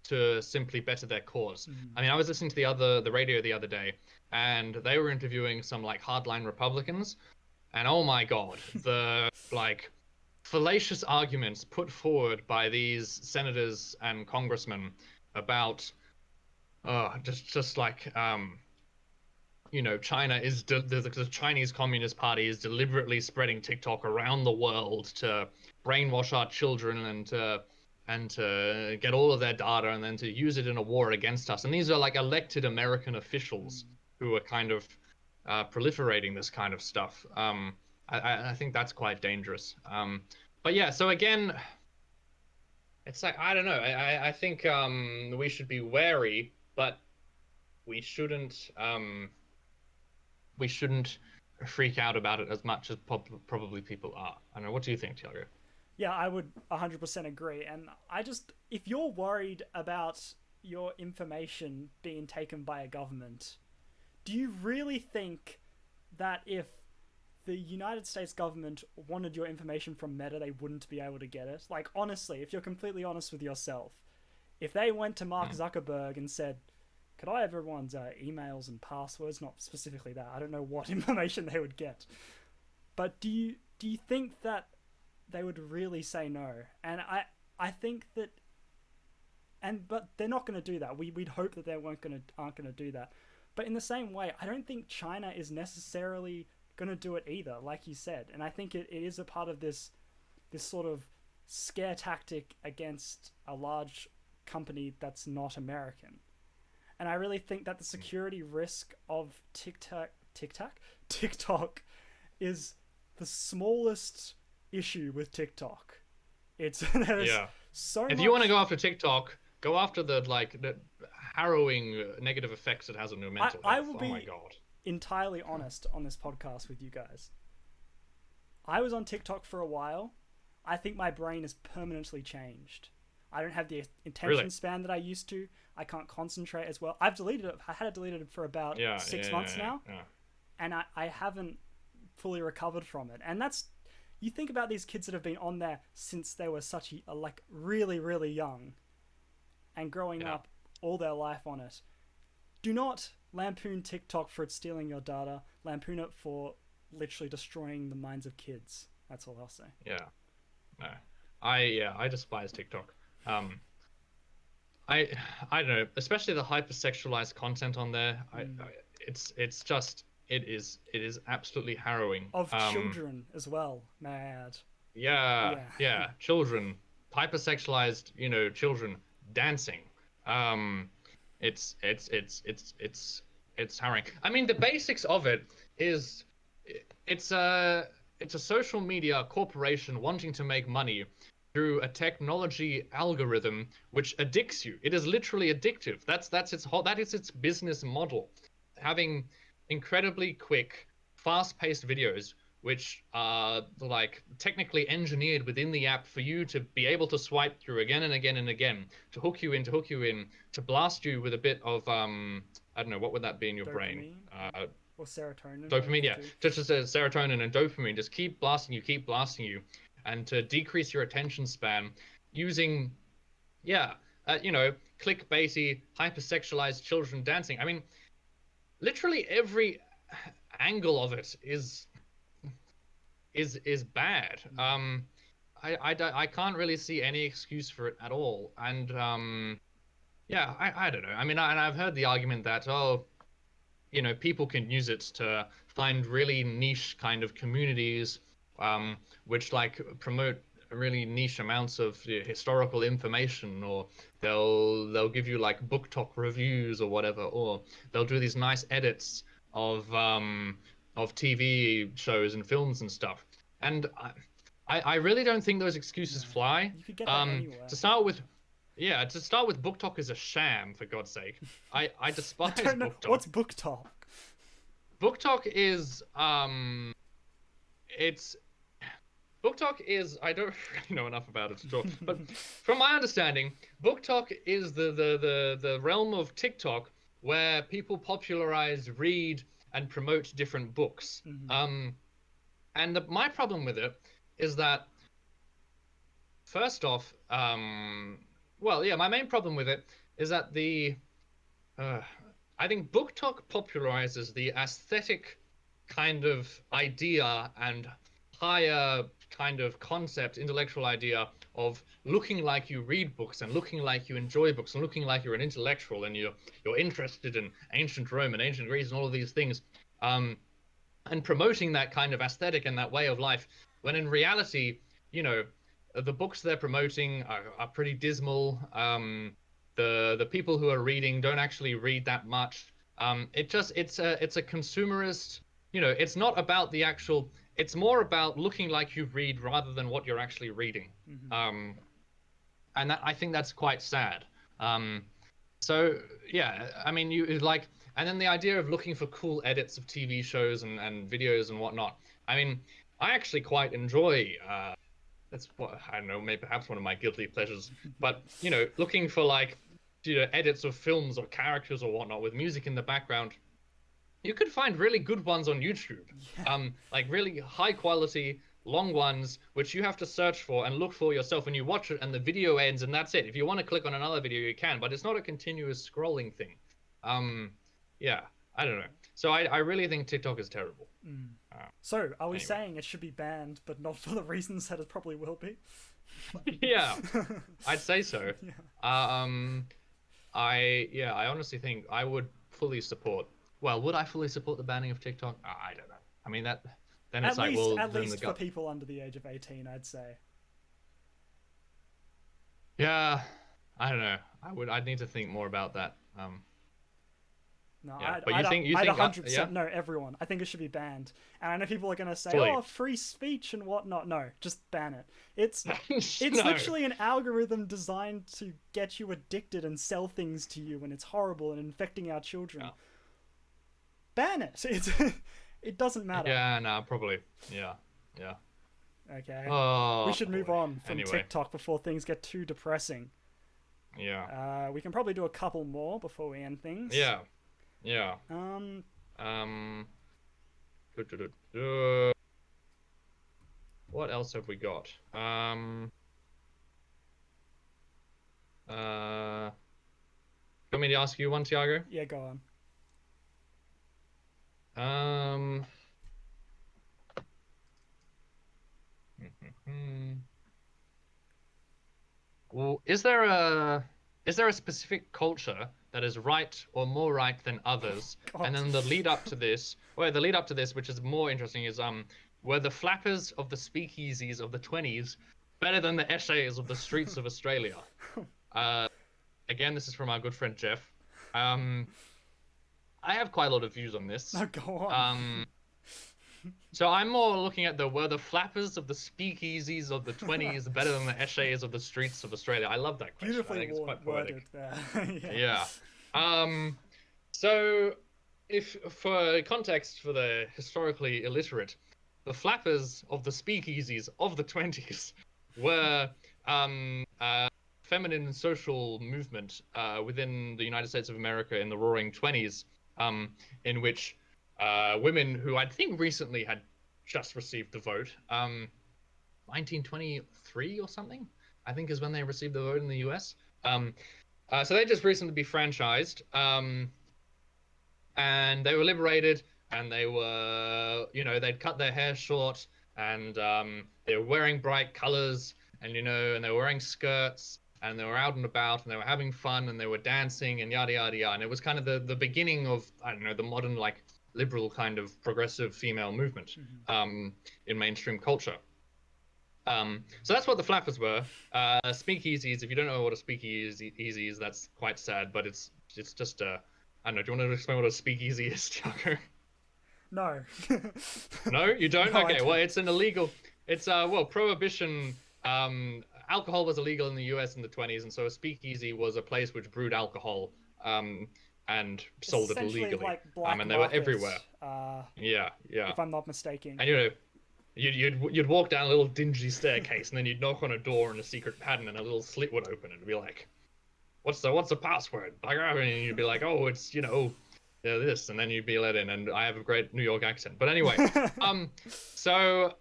[SPEAKER 10] to simply better their cause. I mean, I was listening to the radio the other day, and they were interviewing some like hardline Republicans, and oh my god, the like fallacious arguments put forward by these senators and congressmen about just like China is the Chinese Communist Party is deliberately spreading TikTok around the world to brainwash our children and to get all of their data and then to use it in a war against us. And these are like elected American officials who are kind of proliferating this kind of stuff. I think that's quite dangerous. But yeah, so again, it's like, I don't know. I think we should be wary, but we shouldn't freak out about it as much as probably people are. I don't know. What do you think, Tiago?
[SPEAKER 9] Yeah, I would 100% agree. And if you're worried about your information being taken by a government, do you really think that if the United States government wanted your information from Meta, they wouldn't be able to get it? Like, honestly, if you're completely honest with yourself, if they went to Mark Zuckerberg and said, could I have everyone's emails and passwords? Not specifically that. I don't know what information they would get. But do you think that they would really say no? And I think that, but they're not going to do that. We'd hope that they aren't going to do that. But in the same way, I don't think China is necessarily going to do it either, like you said. And I think it is a part of this sort of scare tactic against a large company that's not American. And I really think that the security risk of TikTok is the smallest issue with TikTok. There's so much.
[SPEAKER 10] If you want to go after TikTok, go after the harrowing negative effects it has on your mental health.
[SPEAKER 9] I will be
[SPEAKER 10] my God.
[SPEAKER 9] entirely honest on this podcast with you guys. I was on TikTok for a while. I think my brain is permanently changed. I don't have the attention span that I used to. I can't concentrate as well. I've deleted it. I had it deleted for about 6 months now. And I haven't fully recovered from it. And you think about these kids that have been on there since they were like really, really young and growing up all their life on it. Do not lampoon TikTok for it stealing your data. Lampoon it for literally destroying the minds of kids. That's all I'll say.
[SPEAKER 10] Yeah. No. I despise TikTok. I don't know, especially the hypersexualized content on there. It is absolutely harrowing.
[SPEAKER 9] Of children as well, may I add.
[SPEAKER 10] Yeah. Children, hypersexualized, children dancing. It's harrowing. I mean, the basics of it is it's a social media corporation wanting to make money through a technology algorithm which addicts you. It is literally addictive. That is its business model. Having incredibly quick, fast-paced videos which are like technically engineered within the app for you to be able to swipe through again and again and again, to hook you in, to blast you with a bit of I don't know, what would that be in your brain?
[SPEAKER 9] Or serotonin.
[SPEAKER 10] Dopamine, yeah. Just serotonin and dopamine. Just keep blasting you. And to decrease your attention span using, clickbaity, hypersexualized children dancing. I mean, literally every angle of it is bad. I can't really see any excuse for it at all. And I don't know. I mean, and I've heard the argument that people can use it to find really niche kind of communities, which promote really niche amounts of historical information, or they'll give you like book talk reviews or whatever, or they'll do these nice edits of TV shows and films and stuff. And I really don't think those excuses fly.
[SPEAKER 9] You could get that anywhere.
[SPEAKER 10] To start with, Book Talk is a sham, for God's sake. I despise Book Talk.
[SPEAKER 9] What's Book Talk?
[SPEAKER 10] Book Talk is Book Talk is, I don't really know enough about it to talk, but from my understanding, Book Talk is the realm of TikTok where people popularize, read, and promote different books. Mm-hmm. My problem with it is that, first off, my main problem with it is that I think Book Talk popularizes the aesthetic kind of idea and higher kind of concept, intellectual idea of looking like you read books and looking like you enjoy books and looking like you're an intellectual and you're interested in ancient Rome and ancient Greece and all of these things, and promoting that kind of aesthetic and that way of life, when in reality, you know, the books they're promoting are pretty dismal. The people who are reading don't actually read that much. It's a consumerist, you know, it's not about the actual, it's more about looking like you read rather than what you're actually reading. And that, I think that's quite sad. So yeah, I mean, and then the idea of looking for cool edits of TV shows and videos and whatnot. I mean, I actually quite enjoy, that's what, I don't know, maybe perhaps one of my guilty pleasures, but, you know, looking for like, you know, edits of films or characters or whatnot with music in the background. You could find really good ones on YouTube, like really high quality, long ones, which you have to search for and look for yourself, and you watch it and the video ends and that's it. If you want to click on another video, you can, but it's not a continuous scrolling thing. Yeah, I don't know. So I really think TikTok is terrible.
[SPEAKER 9] So, are we saying it should be banned, but not for the reasons that it probably will be?
[SPEAKER 10] Yeah, I'd say so. I honestly think I would fully support. Well, would I fully support the banning of TikTok? I don't know. I mean, then it's like, well,
[SPEAKER 9] at least for people under the age of 18, I'd say.
[SPEAKER 10] Yeah, I don't know. I'd need to think more about that.
[SPEAKER 9] No,
[SPEAKER 10] yeah.
[SPEAKER 9] I'd 100% no, everyone. I think it should be banned. And I know people are going to say, oh, free speech and whatnot. No, just ban it. It's literally an algorithm designed to get you addicted and sell things to you, and it's horrible and infecting our children.
[SPEAKER 10] Yeah.
[SPEAKER 9] Ban it. It doesn't matter.
[SPEAKER 10] Yeah, no, probably. Yeah.
[SPEAKER 9] Okay.
[SPEAKER 10] Oh,
[SPEAKER 9] we should move on from
[SPEAKER 10] anyway.
[SPEAKER 9] TikTok before things get too depressing.
[SPEAKER 10] Yeah.
[SPEAKER 9] We can probably do a couple more before we end things.
[SPEAKER 10] Yeah. What else have we got? You want me to ask you one, Tiago?
[SPEAKER 9] Yeah, go on.
[SPEAKER 10] Well, is there a specific culture that is right or more right than others? And then the lead up to this, which is more interesting, is were the flappers of the speakeasies of the 20s better than the eshays of the streets of Australia? Again, this is from our good friend Jeff. I have quite a lot of views on this.
[SPEAKER 9] Oh, go on.
[SPEAKER 10] So I'm more looking at were the flappers of the speakeasies of the 20s better than the eshays of the streets of Australia? I love that question.
[SPEAKER 9] Beautifully
[SPEAKER 10] I think it's quite poetic.
[SPEAKER 9] There.
[SPEAKER 10] Yeah. So if for context for the historically illiterate, the flappers of the speakeasies of the 20s were feminine social movement within the United States of America in the Roaring 20s, in which women who I think recently had just received the vote, 1923 or something, I think is when they received the vote in the US. So they just recently be franchised, and they were liberated, and they were, they'd cut their hair short, and they were wearing bright colors, and and they were wearing skirts, and they were out and about, and they were having fun, and they were dancing, and yada yada yada. And it was kind of the beginning of, I don't know, the modern liberal kind of progressive female movement in mainstream culture. So that's what the flappers were. Speakeasies, if you don't know what a speakeasy is, that's quite sad, but it's just I don't know, do you want to explain what a speakeasy is, Tiago?
[SPEAKER 9] No.
[SPEAKER 10] No, you don't?
[SPEAKER 9] No,
[SPEAKER 10] okay, well, it's an illegal, it's prohibition, alcohol was illegal in the US in the 20s, and so a speakeasy was a place which brewed alcohol, and sold it illegally.
[SPEAKER 9] Like black
[SPEAKER 10] and they were everywhere. Yeah.
[SPEAKER 9] If I'm not mistaken.
[SPEAKER 10] And you'd walk down a little dingy staircase, and then you'd knock on a door in a secret pattern, and a little slit would open, and it'd be like, what's the password? And you'd be like, oh, it's this, and then you'd be let in. And I have a great New York accent, but anyway. So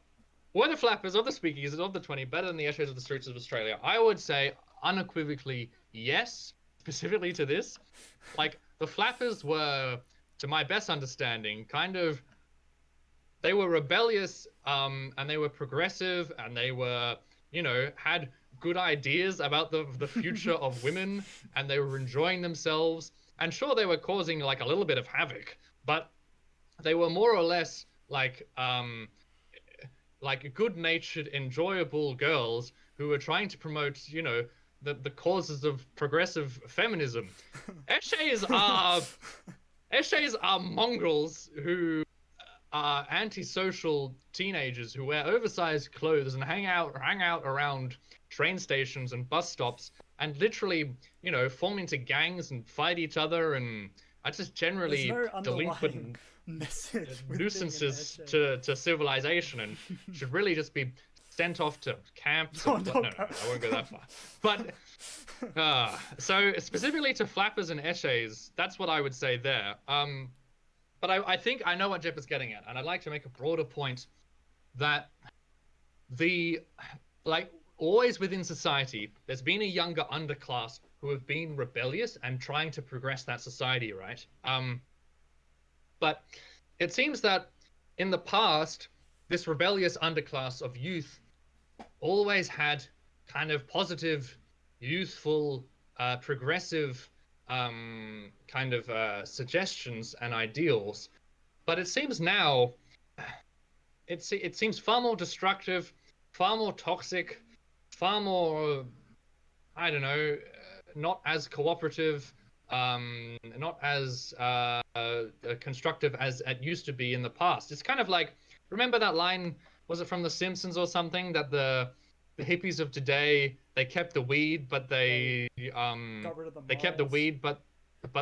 [SPEAKER 10] were the flappers of the speakeasies of the 20 better than the eshays of the streets of Australia? I would say unequivocally yes. Specifically to this, the flappers were, to my best understanding, kind of they were rebellious, and they were progressive, and they were, had good ideas about the future of women, and they were enjoying themselves. And sure, they were causing like a little bit of havoc, but they were more or less like good-natured, enjoyable girls who were trying to promote, the causes of progressive feminism. Eshays are mongrels who are antisocial teenagers who wear oversized clothes and hang out around train stations and bus stops and literally, form into gangs and fight each other and are just generally delinquent nuisances to civilization and should really just be sent off to camps. No, I won't go that far. But so specifically to flappers and eshays, that's what I would say there. But I think I know what Jeff is getting at, and I'd like to make a broader point that always within society, there's been a younger underclass who have been rebellious and trying to progress that society, right? But it seems that in the past, this rebellious underclass of youth always had kind of positive, youthful, progressive kind of suggestions and ideals. But it seems now, it seems far more destructive, far more toxic, far more, I don't know, not as cooperative, not as constructive as it used to be in the past. It's kind of like, remember that line, was it from The Simpsons or something, that the hippies of today, they kept the weed, but they
[SPEAKER 9] got rid of the
[SPEAKER 10] they kept the weed, but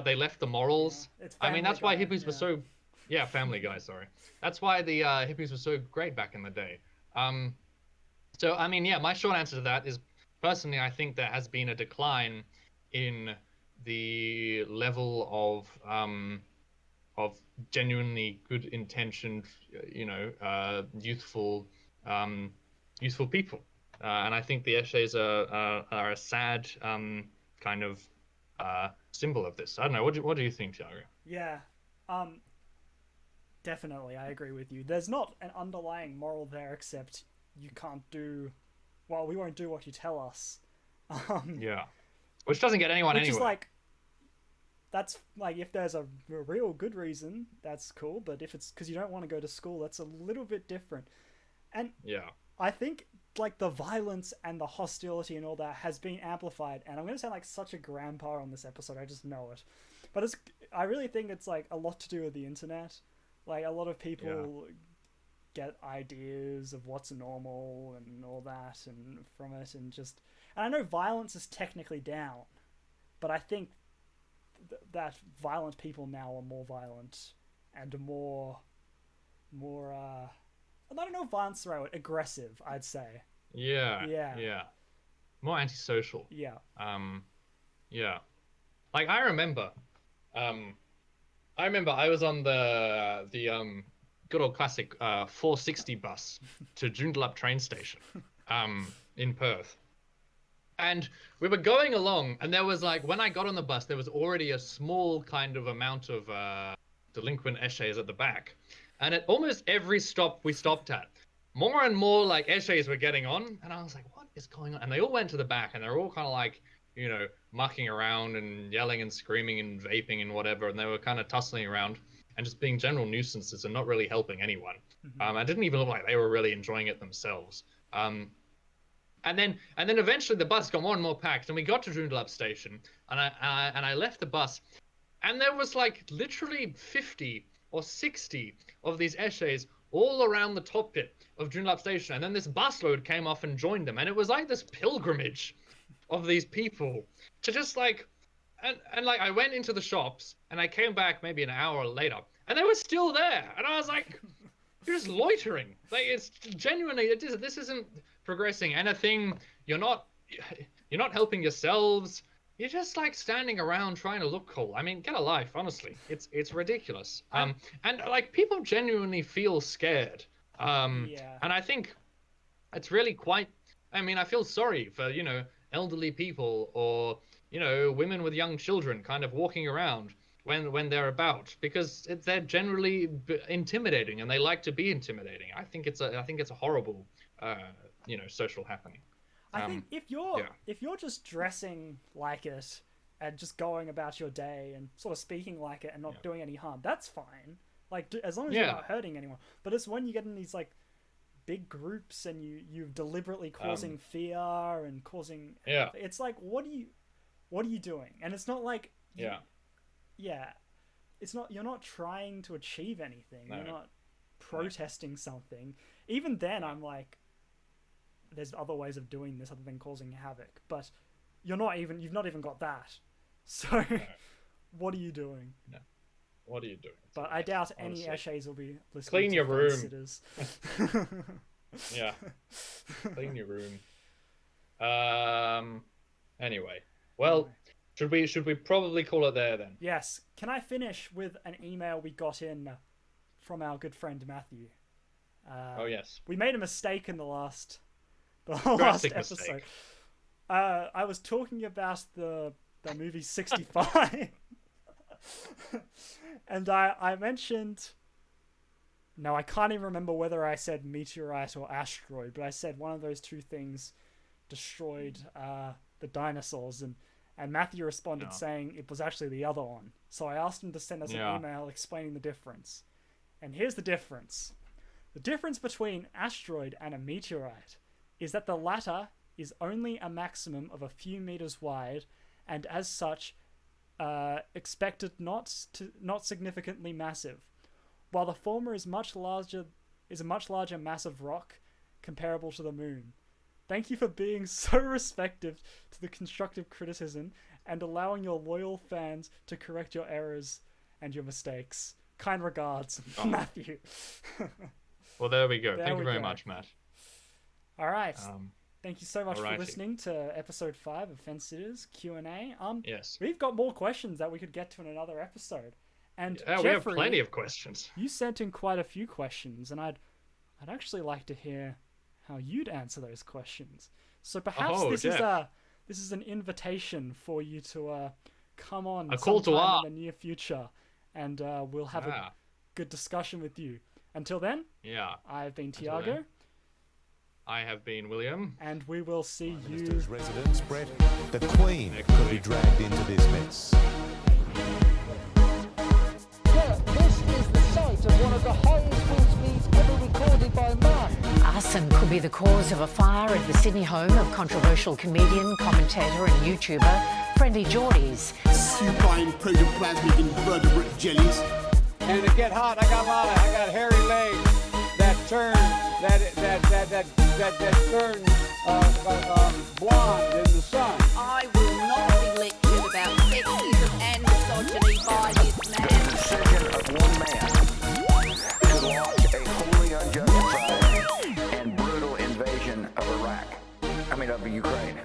[SPEAKER 10] they left the morals.
[SPEAKER 9] Yeah, it's
[SPEAKER 10] I mean, that's why
[SPEAKER 9] Family Guy,
[SPEAKER 10] hippies were so, Family Guy, sorry. That's why the hippies were so great back in the day. So, I mean, my short answer to that is, personally, I think there has been a decline in the level of genuinely good intentioned, youthful people. And I think the Eshays are a sad kind of symbol of this. I don't know. What do you think, Thiago?
[SPEAKER 9] Yeah, definitely, I agree with you. There's not an underlying moral there, except you can't do. Well, we won't do what you tell us.
[SPEAKER 10] Which doesn't get anyone anywhere.
[SPEAKER 9] Which is like, that's like, if there's a real good reason, that's cool. But if it's because you don't want to go to school, that's a little bit different. And I think like the violence and the hostility and all that has been amplified. And I'm going to sound like such a grandpa on this episode. I just know it. But I really think it's like a lot to do with the internet. Like a lot of people get ideas of what's normal and all that and from it, and I know violence is technically down, but I think that violent people now are more violent and more I don't know if violence throw it, aggressive, I'd say.
[SPEAKER 10] Yeah. More antisocial.
[SPEAKER 9] Yeah.
[SPEAKER 10] Like I remember I was on the good old classic 460 bus to Joondalup train station in Perth. And we were going along, and there was like, when I got on the bus, there was already a small kind of amount of delinquent eshays at the back. And at almost every stop we stopped at, more and more like eshays were getting on. And I was like, what is going on? And they all went to the back, and they're all kind of like, mucking around and yelling and screaming and vaping and whatever. And they were kind of tussling around and just being general nuisances and not really helping anyone. It didn't even look like they were really enjoying it themselves. And then eventually the bus got more and more packed, and we got to Joondalup station, and I left the bus, and there was like literally 50 or 60 of these eshays all around the top pit of Joondalup station, and then this busload came off and joined them, and it was like this pilgrimage of these people to just like, and like I went into the shops, and I came back maybe an hour later, and they were still there, and I was like, you're just loitering. Like, it's genuinely, this isn't progressing anything. You're not helping yourselves. You're just like standing around trying to look cool. I mean, get a life, honestly. It's ridiculous. And like people genuinely feel scared. And I think it's really quite, I mean, I feel sorry for, elderly people or, women with young children kind of walking around when they're about, because they're generally intimidating and they like to be intimidating. I think it's a horrible social happening.
[SPEAKER 9] I think if you're just dressing like it and just going about your day and sort of speaking like it and not doing any harm, that's fine. Like, as long as you're not hurting anyone. But it's when you get in these like big groups and you're deliberately causing fear and causing it's like, what are you doing? And it's not like it's not, you're not trying to achieve anything. You're not protesting something. Even then, I'm like, there's other ways of doing this other than causing havoc. But you've not even got that. So what are you doing?
[SPEAKER 10] No. What are you doing?
[SPEAKER 9] But I doubt any Eshays will be listening.
[SPEAKER 10] Clean your room.
[SPEAKER 9] Yeah.
[SPEAKER 10] Clean your room. Anyway. Well, should we probably call it there then?
[SPEAKER 9] Yes. Can I finish with an email we got in from our good friend Matthew?
[SPEAKER 10] Oh yes.
[SPEAKER 9] We made a mistake in the last episode.
[SPEAKER 10] Mistake.
[SPEAKER 9] I was talking about the movie 65. And I mentioned, no, I can't even remember whether I said meteorite or asteroid, but I said one of those two things destroyed the dinosaurs, and Matthew responded saying it was actually the other one. So I asked him to send us an email explaining the difference. And here's the difference. The difference between asteroid and a meteorite is that the latter is only a maximum of a few meters wide, and as such expected not significantly massive, while the former is a much larger mass of rock comparable to the moon. Thank you for being so receptive to the constructive criticism and allowing your loyal fans to correct your errors and your mistakes. Kind regards, Matthew.
[SPEAKER 10] Well, there we go. Thank you very much, Matt.
[SPEAKER 9] All right. Thank you so much for listening to episode 5 of Fence Sitters Q&A.
[SPEAKER 10] Yes.
[SPEAKER 9] We've got more questions that we could get to in another episode. And Jeffrey,
[SPEAKER 10] we have plenty of questions.
[SPEAKER 9] You sent in quite a few questions, and I'd actually like to hear how you'd answer those questions. So perhaps this is an invitation for you to come on sometime in the near future, and we'll have a good discussion with you. Until then, I've been Tiago.
[SPEAKER 10] I have been William.
[SPEAKER 9] And we will see you.
[SPEAKER 1] Minister's residence, Brett. The Queen could be dragged into this mess.
[SPEAKER 2] Yeah, this is the site of one of the highest wind speeds ever recorded by man.
[SPEAKER 3] Arson could be the cause of a fire at the Sydney home of controversial comedian, commentator and YouTuber Friendly Jordies.
[SPEAKER 4] Supine protoplasmic invertebrate jellies.
[SPEAKER 5] And to get hot, I got hairy legs that turn turn blonde in the sun.
[SPEAKER 6] I will not be lectured about sexism and misogyny by this man.
[SPEAKER 7] The decision of one man to launch a wholly unjustified and brutal invasion of Ukraine.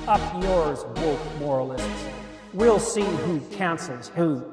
[SPEAKER 8] Up yours, woke moralists. We'll see who cancels who.